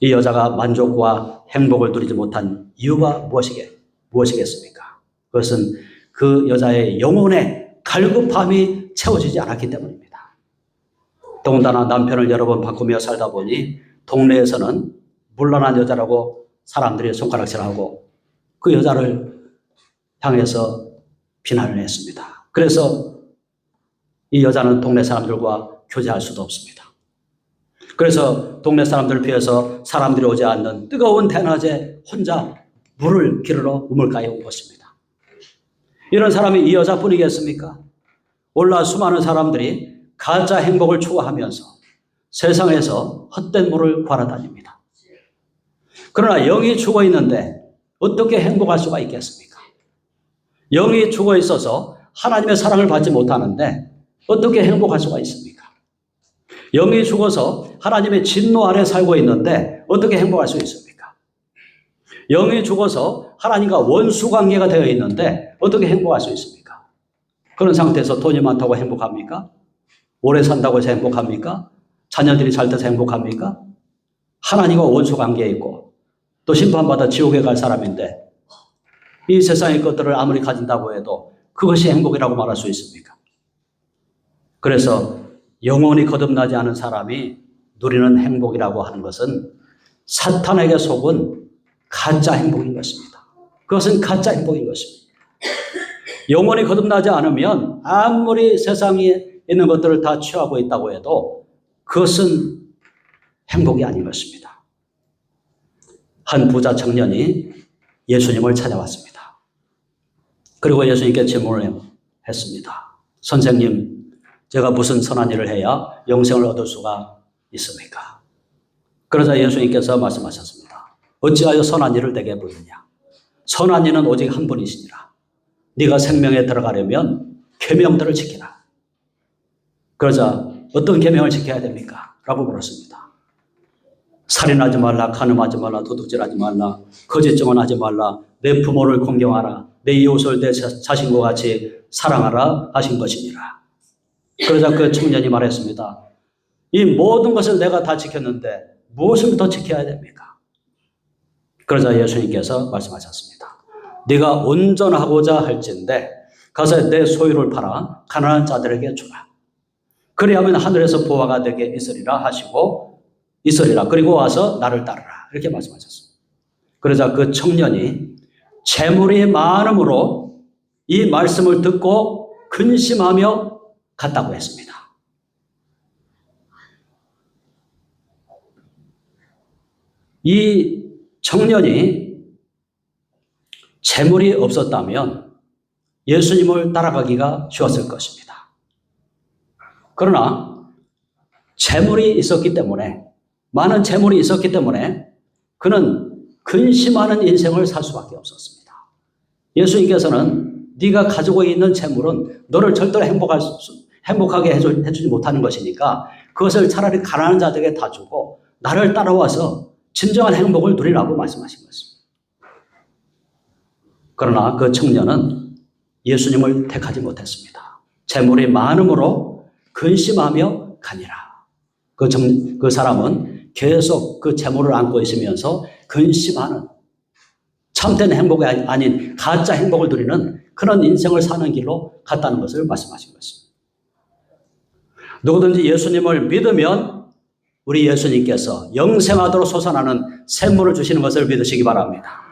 [SPEAKER 4] 이 여자가 만족과 행복을 누리지 못한 이유가 무엇이겠습니까? 그것은 그 여자의 영혼의 갈급함이 채워지지 않았기 때문입니다. 더군다나 남편을 여러 번 바꾸며 살다 보니 동네에서는 물란한 여자라고 사람들이 손가락질하고 그 여자를 향해서 비난을 했습니다. 그래서 이 여자는 동네 사람들과 교제할 수도 없습니다. 그래서 동네 사람들을 피해서 사람들이 오지 않는 뜨거운 대낮에 혼자 물을 기르러 우물가에 온 것입니다. 이런 사람이 이 여자뿐이겠습니까? 올라 수많은 사람들이 가짜 행복을 추구하면서 세상에서 헛된 물을 구하러 다닙니다. 그러나 영이 죽어 있는데 어떻게 행복할 수가 있겠습니까? 영이 죽어 있어서 하나님의 사랑을 받지 못하는데 어떻게 행복할 수가 있습니까? 영이 죽어서 하나님의 진노 아래 살고 있는데 어떻게 행복할 수 있습니까? 영이 죽어서 하나님과 원수 관계가 되어 있는데 어떻게 행복할 수 있습니까? 그런 상태에서 돈이 많다고 행복합니까? 오래 산다고 해서 행복합니까? 자녀들이 잘 돼서 행복합니까? 하나님과 원수 관계에 있고 또 심판받아 지옥에 갈 사람인데 이 세상의 것들을 아무리 가진다고 해도 그것이 행복이라고 말할 수 있습니까? 그래서 영원히 거듭나지 않은 사람이 누리는 행복이라고 하는 것은 사탄에게 속은 가짜 행복인 것입니다. 그것은 가짜 행복인 것입니다. 영원히 거듭나지 않으면 아무리 세상에 있는 것들을 다 취하고 있다고 해도 그것은 행복이 아닌 것입니다. 한 부자 청년이 예수님을 찾아왔습니다. 그리고 예수님께 질문을 했습니다. 선생님, 제가 무슨 선한 일을 해야 영생을 얻을 수가 있습니까? 그러자 예수님께서 말씀하셨습니다. 어찌하여 선한 일을 내게 보느냐? 선한 이는 오직 한 분이시니라. 네가 생명에 들어가려면 계명들을 지키라. 그러자 어떤 계명을 지켜야 됩니까? 라고 물었습니다. 살인하지 말라, 간음하지 말라, 도둑질하지 말라, 거짓 증언하지 말라, 내 부모를 공경하라, 내 이웃을 내 자신과 같이 사랑하라 하신 것이니라. 그러자 그 청년이 말했습니다. 이 모든 것을 내가 다 지켰는데 무엇을 더 지켜야 됩니까? 그러자 예수님께서 말씀하셨습니다. 네가 온전하고자 할진대 가서 내 소유를 팔아 가난한 자들에게 주라. 그리하면 하늘에서 보화가 되게 있으리라 하시고 있으리라. 그리고 와서 나를 따르라. 이렇게 말씀하셨습니다. 그러자 그 청년이 재물이 많음으로 이 말씀을 듣고 근심하며 갔다고 했습니다. 이 청년이 재물이 없었다면 예수님을 따라가기가 쉬웠을 것입니다. 그러나 재물이 있었기 때문에, 많은 재물이 있었기 때문에 그는 근심하는 인생을 살 수밖에 없었습니다. 예수님께서는 네가 가지고 있는 재물은 너를 절대로 행복하게 해주지 못하는 것이니까 그것을 차라리 가난한 자들에게 다 주고 나를 따라와서 진정한 행복을 누리라고 말씀하신 것입니다. 그러나 그 청년은 예수님을 택하지 못했습니다. 재물이 많음으로 근심하며 가니라. 그 사람은 계속 그 재물을 안고 있으면서 근심하는 참된 행복이 아닌 가짜 행복을 누리는 그런 인생을 사는 길로 갔다는 것을 말씀하신 것입니다. 누구든지 예수님을 믿으면 우리 예수님께서 영생하도록 솟아나는 샘물을 주시는 것을 믿으시기 바랍니다.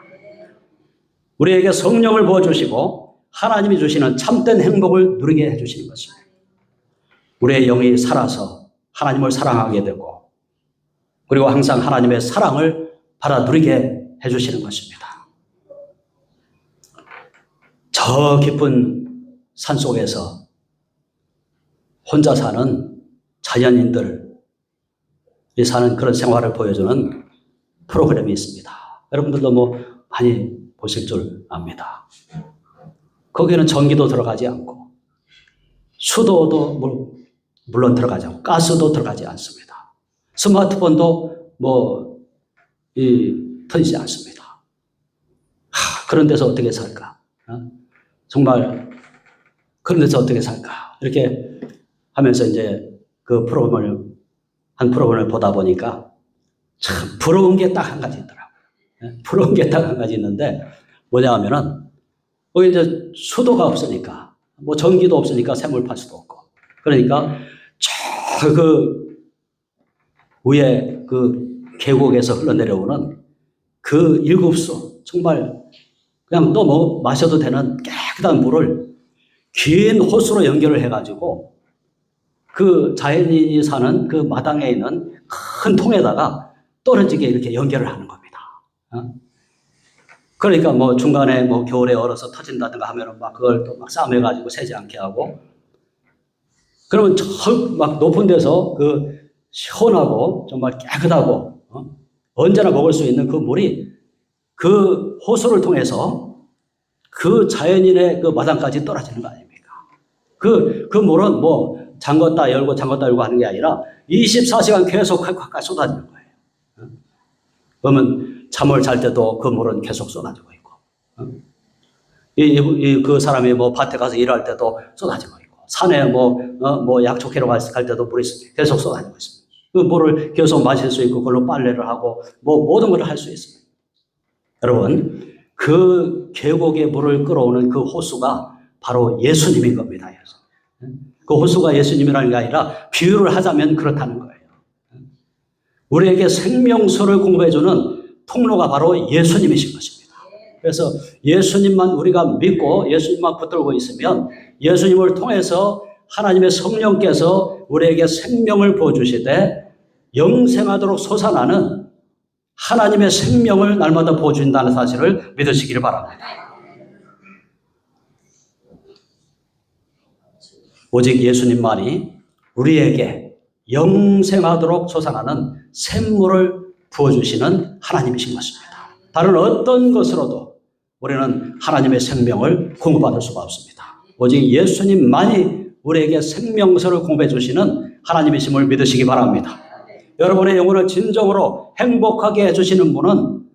[SPEAKER 4] 우리에게 성령을 부어주시고 하나님이 주시는 참된 행복을 누리게 해주시는 것입니다. 우리의 영이 살아서 하나님을 사랑하게 되고 그리고 항상 하나님의 사랑을 받아 누리게 해주시는 것입니다. 저 깊은 산속에서 혼자 사는 자연인들이 사는 그런 생활을 보여주는 프로그램이 있습니다. 여러분들도 많이 보실 줄 압니다. 거기는 전기도 들어가지 않고 수도도 물론 들어가지 않고 가스도 들어가지 않습니다. 스마트폰도 터지지 않습니다. 그런 데서 어떻게 살까? 정말 그런 데서 어떻게 살까? 이렇게 하면서 이제 그 한 프로그램을 보다 보니까 참 부러운 게 딱 한 가지 있더라고요. 부러운 게 딱 한 가지 있는데 뭐냐 하면은 거기 이제 수도가 없으니까 전기도 없으니까 샘물 팔 수도 없고 그러니까 저 그 위에 그 계곡에서 흘러내려오는 그 일급수 정말 그냥 또 마셔도 되는 깨끗한 물을 긴 호수로 연결을 해가지고 그 자연인이 사는 그 마당에 있는 큰 통에다가 떨어지게 이렇게 연결을 하는 겁니다. 그러니까 뭐 중간에 뭐 겨울에 얼어서 터진다든가 하면은 막 그걸 또 막 싸매가지고 새지 않게 하고, 그러면 저 막 높은 데서 그 시원하고 정말 깨끗하고 언제나 먹을 수 있는 그 물이 그 호수를 통해서 그 자연인의 그 마당까지 떨어지는 거 아닙니까? 그 물은 뭐 잠궜다 열고 잠궜다 열고 하는 게 아니라 24시간 계속 콸콸콸 쏟아지는 거예요. 그러면 잠을 잘 때도 그 물은 계속 쏟아지고 있고, 그 사람이 뭐 밭에 가서 일할 때도 쏟아지고 있고, 산에 뭐 약초 캐러 갈 때도 물이 계속 쏟아지고 있습니다. 그 물을 계속 마실 수 있고, 그걸로 빨래를 하고, 뭐 모든 걸 할 수 있습니다. 여러분, 그 계곡의 물을 끌어오는 그 호수가 바로 예수님인 겁니다. 그 호수가 예수님이라는 게 아니라 비유를 하자면 그렇다는 거예요. 우리에게 생명수를 공급해주는 통로가 바로 예수님이신 것입니다. 그래서 예수님만 우리가 믿고 예수님만 붙들고 있으면 예수님을 통해서 하나님의 성령께서 우리에게 생명을 부어주시되 영생하도록 솟아나는 하나님의 생명을 날마다 부어준다는 사실을 믿으시기를 바랍니다. 오직 예수님만이 우리에게 영생하도록 솟아나는 샘물을 부어주시는 하나님이신 것입니다. 다른 어떤 것으로도 우리는 하나님의 생명을 공급받을 수가 없습니다. 오직 예수님만이 우리에게 생명수를 공급해 주시는 하나님이심을 믿으시기 바랍니다. 여러분의 영혼을 진정으로 행복하게 해주시는 분은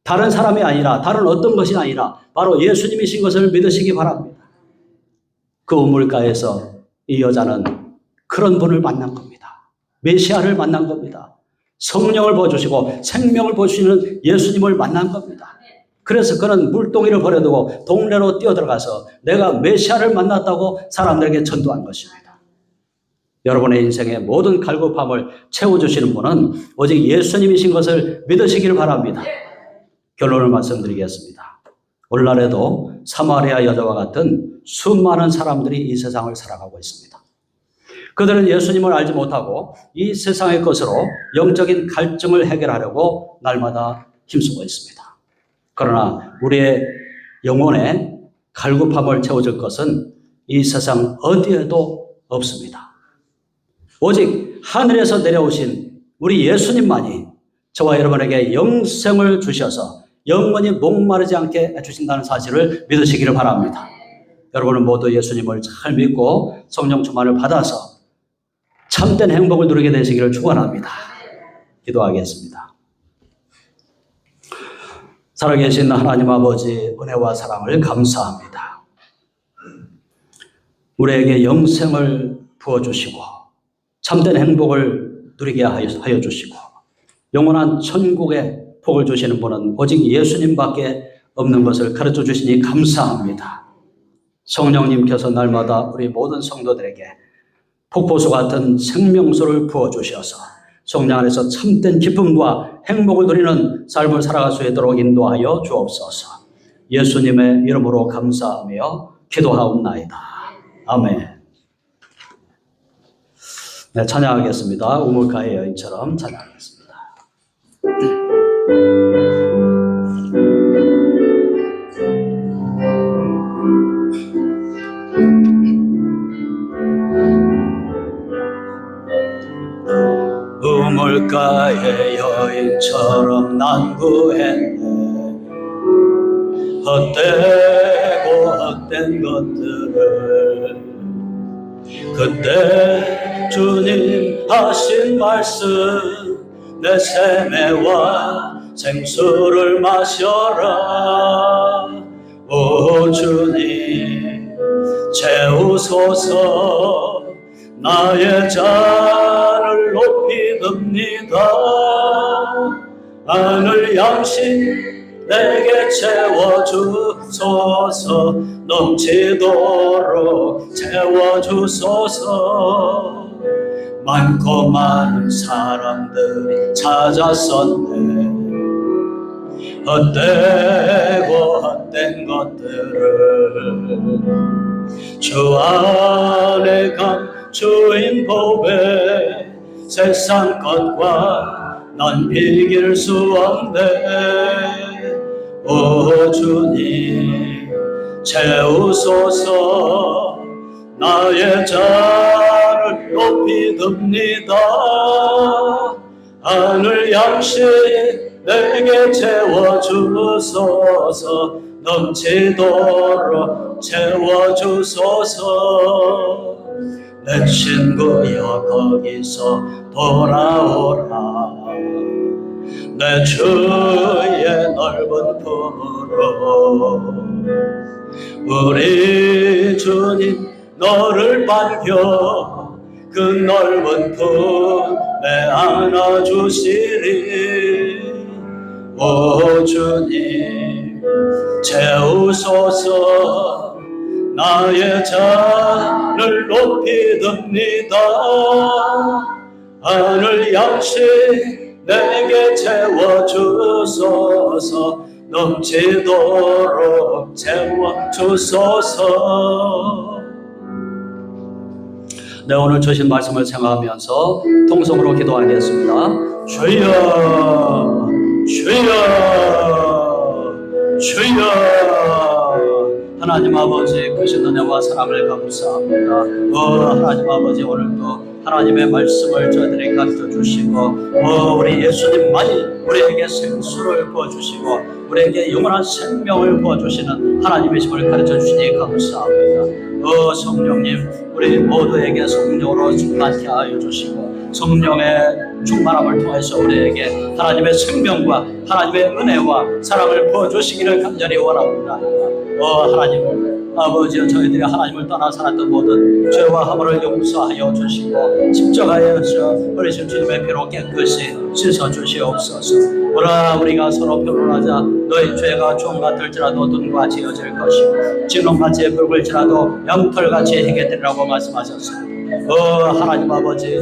[SPEAKER 4] 다른 사람이 아니라 다른 어떤 것이 아니라 바로 예수님이신 것을 믿으시기 바랍니다. 그 우물가에서 이 여자는 그런 분을 만난 겁니다. 메시아를 만난 겁니다. 성령을 부어주시고 생명을 부어주시는 예수님을 만난 겁니다. 그래서 그는 물동이를 버려두고 동네로 뛰어들어가서 내가 메시아를 만났다고 사람들에게 전도한 것입니다. 여러분의 인생의 모든 갈급함을 채워주시는 분은 오직 예수님이신 것을 믿으시기를 바랍니다. 결론을 말씀드리겠습니다. 오늘날에도 사마리아 여자와 같은 수많은 사람들이 이 세상을 살아가고 있습니다. 그들은 예수님을 알지 못하고 이 세상의 것으로 영적인 갈증을 해결하려고 날마다 힘쓰고 있습니다. 그러나 우리의 영혼의 갈급함을 채워줄 것은 이 세상 어디에도 없습니다. 오직 하늘에서 내려오신 우리 예수님만이 저와 여러분에게 영생을 주셔서 영원히 목마르지 않게 해주신다는 사실을 믿으시기를 바랍니다. 여러분은 모두 예수님을 잘 믿고 성령 충만을 받아서 참된 행복을 누리게 되시기를 축원합니다. 기도하겠습니다. 살아계신 하나님 아버지, 은혜와 사랑을 감사합니다. 우리에게 영생을 부어주시고 참된 행복을 누리게 하여 주시고 영원한 천국의 복을 주시는 분은 오직 예수님밖에 없는 것을 가르쳐 주시니 감사합니다. 성령님께서 날마다 우리 모든 성도들에게 폭포수 같은 생명수를 부어주셔서 성령 안에서 참된 기쁨과 행복을 누리는 삶을 살아갈 수 있도록 인도하여 주옵소서. 예수님의 이름으로 감사하며 기도하옵나이다. 아멘. 네, 찬양하겠습니다. 우물가의 여인처럼 찬양하겠습니다. 우물가의 여인처럼 난구했네. 헛되고 헛된 것들을 그때 주님 하신 말씀 내 세매와 생수를 마셔라. 오 주님 채우소서. 나의 잔을 높이 듭니다. 하늘 양식 내게 채워주소서. 넘치도록 채워주소서. 많고 많은 사람들이 찾았었네. 헛되고 헛된 것들을 주 안에 감추었네. 주인 보배 세상 것과 난 비길 수 없네. 오 주님 채우소서. 나의 잔을 높이 듭니다. 하늘 양식 내게 채워주소서. 넘치도록 채워주소서. 내 친구여 거기서 돌아오라. 내 주의 넓은 품으로. 우리 주님 너를 반겨 그 넓은 품에 안아주시리. 오 주님 채우소서. 나의 잔을 높이 듭니다. 하늘 양식 내게 채워주소서. 넘치도록 채워주소서. 네, 오늘 주신 말씀을 생각하면서 통성으로 기도하겠습니다. 주여 주여 주여. 하나님 아버지 크신 은혜와 사랑을 감사합니다. 하나님 아버지 오늘도 하나님의 말씀을 저희들에게 가르쳐 주시고 우리 예수님만이 우리에게 생수를 부어주시고 우리에게 영원한 생명을 부어주시는 하나님이심을 가르쳐 주시니 감사합니다. 성령님 우리 모두에게 성령으로 충만케 하여 주시고 성령의 충만함을 통해서 우리에게 하나님의 생명과 하나님의 은혜와 사랑을 부어주시기를 간절히 원합니다. 하나님 아버지여 저희들이 하나님을 떠나 살았던 모든 죄와 허물을 용서하여 주시고 십자가에서 버리신 주님의 피로 깨끗이 씻어 주시옵소서. 우리가 서로 변론하자 너희 죄가 종 같을지라도 눈과 지어질 것이고 진홍같이 붉을지라도 양털같이 희게 되리라고 말씀하셨습니다. 하나님 아버지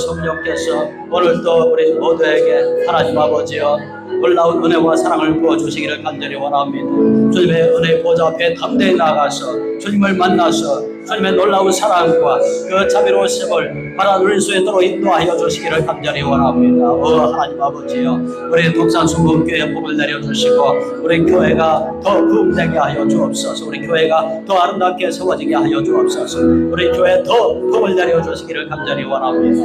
[SPEAKER 4] 성령께서 오늘도 우리 모두에게 하나님 아버지여 놀라운 은혜와 사랑을 부어주시기를 간절히 원합니다. 주님의 은혜 보좌 앞에 담대히 나가서 주님을 만나서 주님의 놀라운 사랑과 그 자비로우심을 받아 누릴 수 있도록 인도하여 주시기를 간절히 원합니다. 하나님 아버지여 우리 독산순복교회 복을 내려주시고 우리 교회가 더 부흥되게 하여 주옵소서. 우리 교회가 더 아름답게 세워지게 하여 주옵소서. 우리 교회 더 복을 내려주시기를 간절히 원합니다.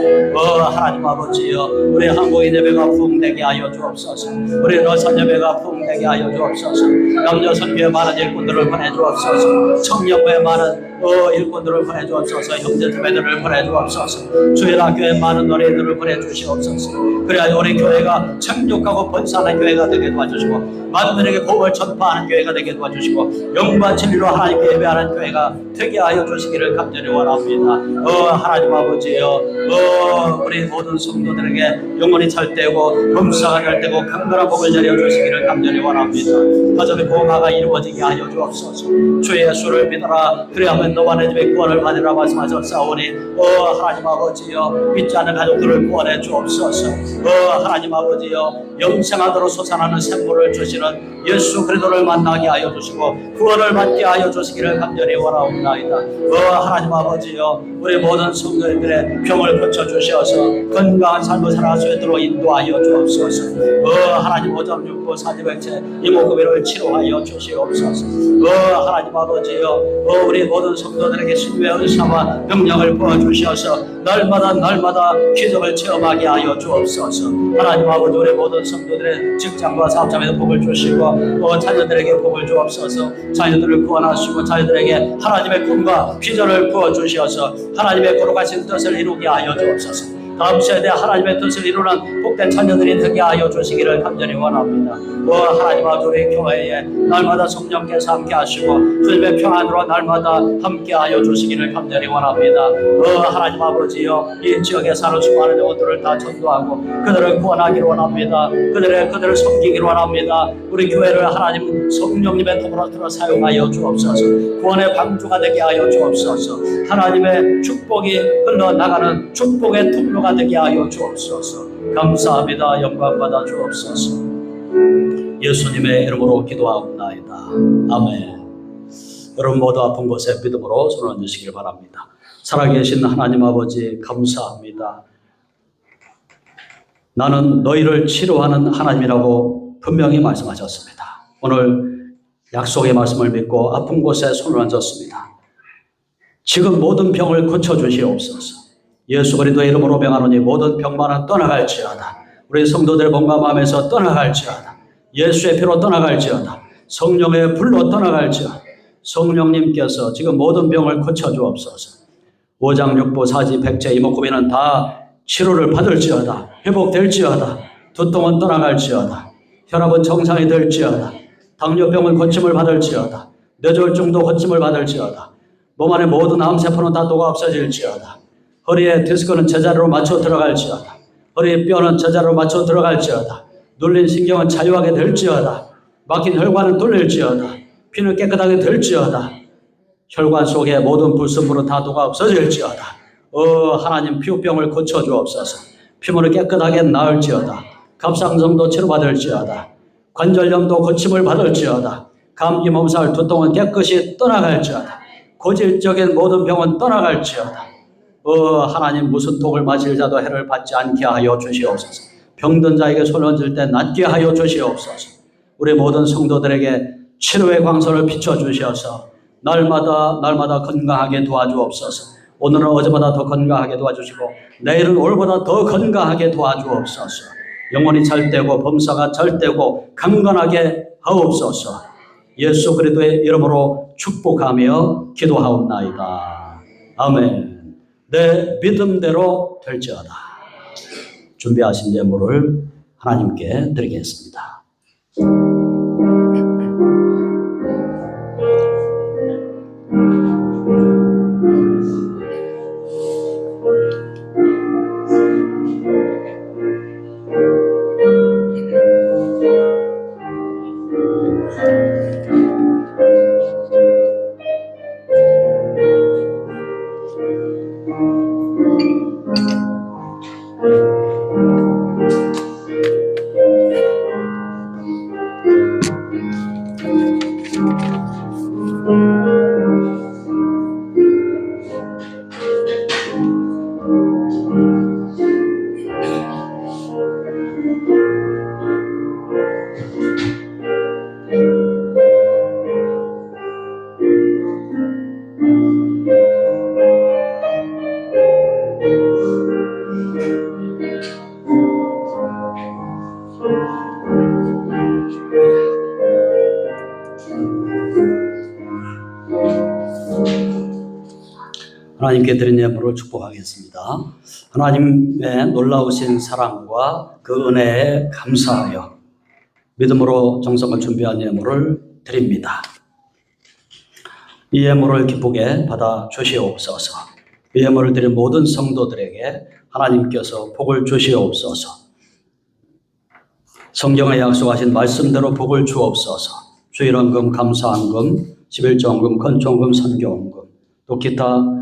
[SPEAKER 4] 하나님 아버지여 우리 한국인 예배가 부흥되게 하여 주옵소서. 우리 러선 예배가 부흥되게 하여 주옵소서. 남녀 선교에 많은 일꾼들을 보내주옵소서. 청년부에 많은 일꾼들을 보내주옵소서. 형제자매들을 보내주옵소서. 주일학교에 많은 노래들을 보내주시옵소서. 그래야 우리 교회가 창족하고 번성하는 교회가 되게 도와주시고 만민에게 복을 전파하는 교회가 되게 도와주시고 영과 진리로 하나님께 예배하는 교회가 되게 하여 주시기를 간절히 원합니다. 하나님 아버지여 우리 모든 성도들에게 영원히 잘되고 범사가 잘되고 강건한 복을 내려주시기를 간절히 원합니다. 가정의 봉화가 이루어지게 하여 주옵소서. 주 예수를 믿어라 그리하면 너와 내 집에 구원을 받으라 말씀하셨사오니 하나님 아버지여 믿지 않는 가족들을 구원해 주옵소서. 하나님 아버지여 영생하도록 솟아나는 생물을 주시는 예수 그리스도를 만나게 하여 주시고 구원을 받게 하여 주시기를 간절히 원하옵나이다. 하나님 아버지여 우리 모든 성도들의 병을 고쳐주셔서 건강한 삶을 살아갈 수 있도록 인도하여 주옵소서. 하나님 오장육부 사지백체 이목구비를 치료하여 주시옵소서. 하나님 아버지여 우리 모든 성도들에게 신뢰의 은사와 능력을 부어주셔서 날마다 기적을 체험하게 하여 주옵소서. 하나님 아버지 우리 모든 성도들의 직장과 사업장에도 복을 주시고 자녀들에게 복을 주옵소서. 자녀들을 구원하시고 자녀들에게 하나님의 꿈과 비전을 부어주셔서 하나님의 거룩하신 뜻을 이루게 하여 주옵소서. 다음 세대 하나님의 뜻을 이루는 복된 자녀들이 되게 하여 주시기를 간절히 원합니다. 하나님 아버지 우리 교회에 날마다 성령께서 함께 하시고 주님의 평안으로 날마다 함께 하여 주시기를 간절히 원합니다. 하나님 아버지여 이 지역에 사는 수많은 영혼들을 다 전도하고 그들을 구원하기를 원합니다. 그들을 섬기기를 원합니다. 우리 교회를 하나님 성령님의 도구로 들어 사용하여 주옵소서. 구원의 방주가 되게 하여 주옵소서. 하나님의 축복이 흘러나가는 축복의 통로가 되게 하여 주옵소서. 감사합니다. 영광 받아 주옵소서. 예수님의 이름으로 기도하옵나이다. 아멘. 여러분 모두 아픈 곳에 믿음으로 손을 얹으시길 바랍니다. 살아계신 하나님 아버지 감사합니다. 나는 너희를 치료하는 하나님이라고 분명히 말씀하셨습니다. 오늘 약속의 말씀을 믿고 아픈 곳에 손을 얹었습니다. 지금 모든 병을 고쳐주시옵소서. 예수 그리스도의 이름으로 명하노니 모든 병만은 떠나갈지어다. 우리 성도들의 몸과 마음에서 떠나갈지어다. 예수의 피로 떠나갈지어다. 성령의 불로 떠나갈지어다. 성령님께서 지금 모든 병을 고쳐주옵소서. 오장육부 사지 백제 이목구비는 다 치료를 받을지어다. 회복될지어다. 두통은 떠나갈지어다. 혈압은 정상이 될지어다. 당뇨병은 고침을 받을지어다. 뇌졸중도 고침을 받을지어다. 몸 안의 모든 암세포는 다 녹아 없어질지어다. 허리의 디스크는 제자리로 맞춰 들어갈지어다. 허리의 뼈는 제자리로 맞춰 들어갈지어다. 눌린 신경은 자유하게 될지어다. 막힌 혈관은 뚫릴지어다. 피는 깨끗하게 될지어다. 혈관 속에 모든 불순물은 다 녹아 없어질지어다. 하나님 피부병을 고쳐주옵소서. 피부는 깨끗하게 나을지어다. 갑상선도 치료받을지어다. 관절염도 고침을 받을지어다. 감기, 몸살, 두통은 깨끗이 떠나갈지어다. 고질적인 모든 병은 떠나갈지어다. 하나님 무슨 독을 마실 자도 해를 받지 않게 하여 주시옵소서. 병든 자에게 손을 얹을 때 낫게 하여 주시옵소서. 우리 모든 성도들에게 치료의 광선을 비춰주셔서 날마다 건강하게 도와주옵소서. 오늘은 어제보다 더 건강하게 도와주시고 내일은 오늘보다 더 건강하게 도와주옵소서. 영혼이 잘되고 범사가 잘되고 강건하게 하옵소서. 예수 그리스도의 이름으로 축복하며 기도하옵나이다. 아멘. 내 믿음대로 될지어다. 준비하신 예물을 하나님께 드리겠습니다. 하나님께 드린 예물을 축복하겠습니다. 하나님의 놀라우신 사랑과 그 은혜에 감사하여 믿음으로 정성을 준비한 예물을 드립니다. 이 예물을 기쁘게 받아 주시옵소서. 이 예물을 드린 모든 성도들에게 하나님께서 복을 주시옵소서. 성경에 약속하신 말씀대로 복을 주옵소서. 주일헌금, 감사헌금, 11조헌금, 건초헌금, 선교헌금, 또 기타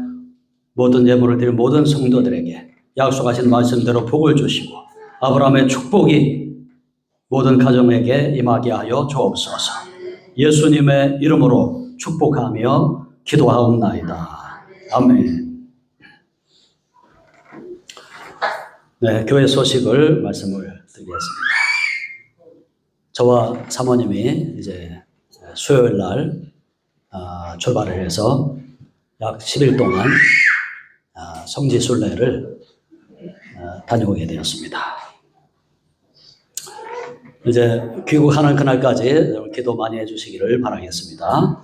[SPEAKER 4] 모든 예물을 드린 모든 성도들에게 약속하신 말씀대로 복을 주시고 아브라함의 축복이 모든 가정에게 임하게 하여 주옵소서. 예수님의 이름으로 축복하며 기도하옵나이다. 아멘. 네, 교회 소식을 말씀을 드리겠습니다. 저와 사모님이 이제 수요일 날 출발을 해서 약 10일 동안 성지순례를 다녀오게 되었습니다. 이제 귀국하는 그날까지 기도 많이 해주시기를 바라겠습니다.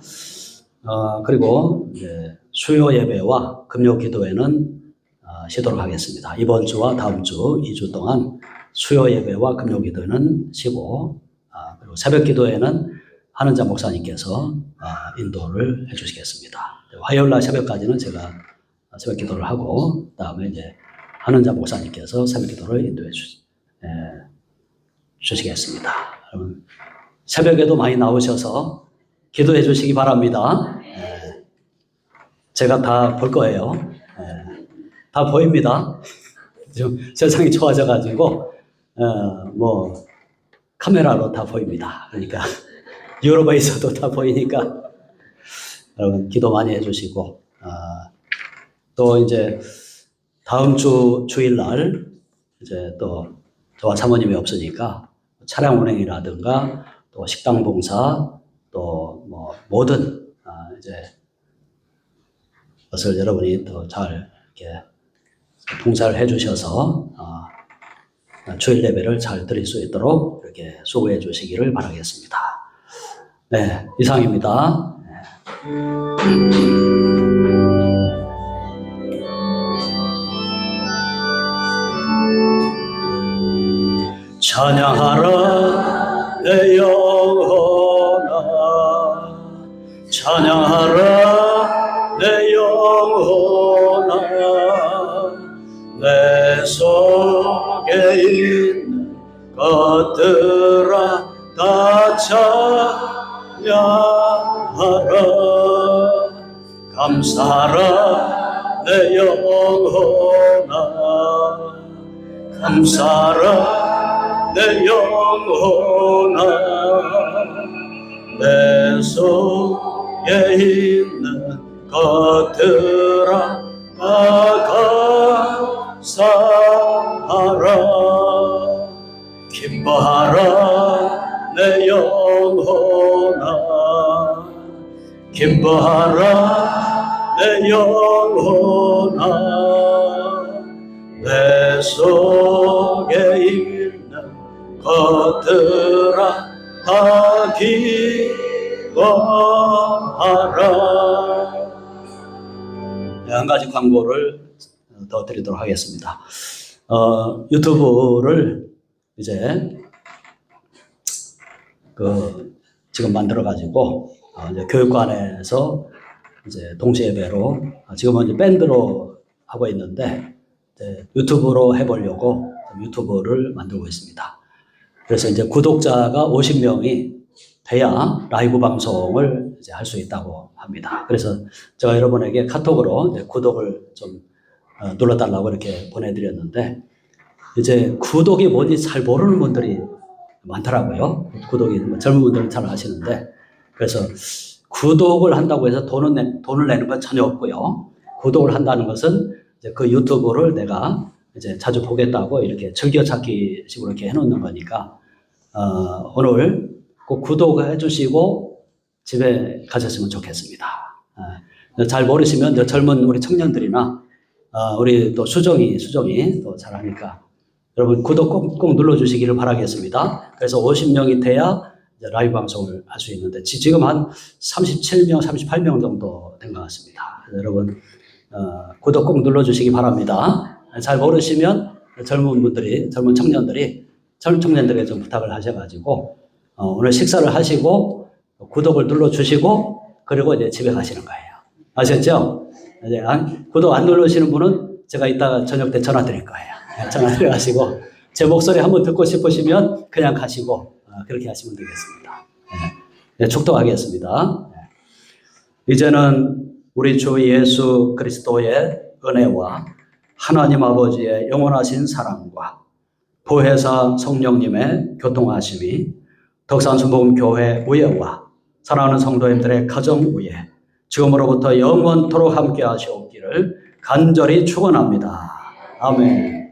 [SPEAKER 4] 그리고 이제 수요 예배와 금요 기도회는 쉬도록 하겠습니다. 이번 주와 다음 주 2주 동안 수요 예배와 금요 기도회는 쉬고 그리고 새벽 기도회는 한은자 목사님께서 인도를 해주시겠습니다. 화요일 날 새벽까지는 제가 새벽 기도를 하고 그다음에 이제 한은자 목사님께서 새벽 기도를 인도해 주시겠습니다. 여러분 새벽에도 많이 나오셔서 기도해 주시기 바랍니다. 제가 다 볼 거예요. 다 보입니다. 좀 세상이 좋아져 가지고 뭐 카메라로 다 보입니다. 그러니까 유럽에서도 다 보이니까 여러분 기도 많이 해주시고 또 이제 다음 주 주일날 이제 또 저와 사모님이 없으니까 차량 운행이라든가 또 식당 봉사 또 뭐 모든 이제 것을 여러분이 더 잘 이렇게 봉사를 해주셔서 주일 예배를 잘 드릴 수 있도록 이렇게 수고해 주시기를 바라겠습니다. 네, 이상입니다. 찬양하라 내 영혼아, 찬양하라 내 영혼아, 내 속에 있는 것들아 다 찬양하라. 감사하라 내 영혼아, 감사하라 내 영혼아, 내 속에 있는 것들아 다 감사하라. 기뻐하라 내 영혼아, 기뻐하라 내 영혼아, 내 속에 있는 것들아 다 기뻐하라. 한 가지 광고를 더 드리도록 하겠습니다. 유튜브를 이제 지금 만들어 가지고 이제 교육관에서 이제 동시 예배로 지금은 이제 밴드로 하고 있는데 이제 유튜브로 해보려고 유튜브를 만들고 있습니다. 그래서 이제 구독자가 50명이 돼야 라이브 방송을 이제 할 수 있다고 합니다. 그래서 제가 여러분에게 카톡으로 이제 구독을 좀 눌러달라고 이렇게 보내드렸는데 이제 구독이 뭔지 잘 모르는 분들이 많더라고요. 구독이 젊은 분들은 잘 아시는데 그래서 구독을 한다고 해서 돈을 내는 건 전혀 없고요. 구독을 한다는 것은 이제 그 유튜브를 내가 이제 자주 보겠다고 이렇게 즐겨찾기 식으로 이렇게 해놓는 거니까 오늘 꼭 구독해 주시고 집에 가셨으면 좋겠습니다. 잘 모르시면 젊은 우리 청년들이나 우리 또 수정이 또 잘하니까 여러분 구독 꼭 눌러주시기를 바라겠습니다. 그래서 50명이 돼야 이제 라이브 방송을 할 수 있는데 지금 한 37명, 38명 정도 된 것 같습니다. 여러분 구독 꼭 눌러주시기 바랍니다. 잘 모르시면 젊은 청년들에게 좀 부탁을 하셔가지고 오늘 식사를 하시고 구독을 눌러주시고 그리고 이제 집에 가시는 거예요. 아셨죠? 이제 구독 안 누르시는 분은 제가 이따가 저녁 때 전화 드릴 거예요. 전화 드려가시고 제 목소리 한번 듣고 싶으시면 그냥 가시고 그렇게 하시면 되겠습니다. 네, 축도하겠습니다. 이제는 우리 주 예수 그리스도의 은혜와 하나님 아버지의 영원하신 사랑과 보혜사 성령님의 교통하심이 덕산순복음교회 의회와 사랑하는 성도님들의 가정 위에 지금으로부터 영원토록 함께 하시옵기를 간절히 축원합니다. 아멘.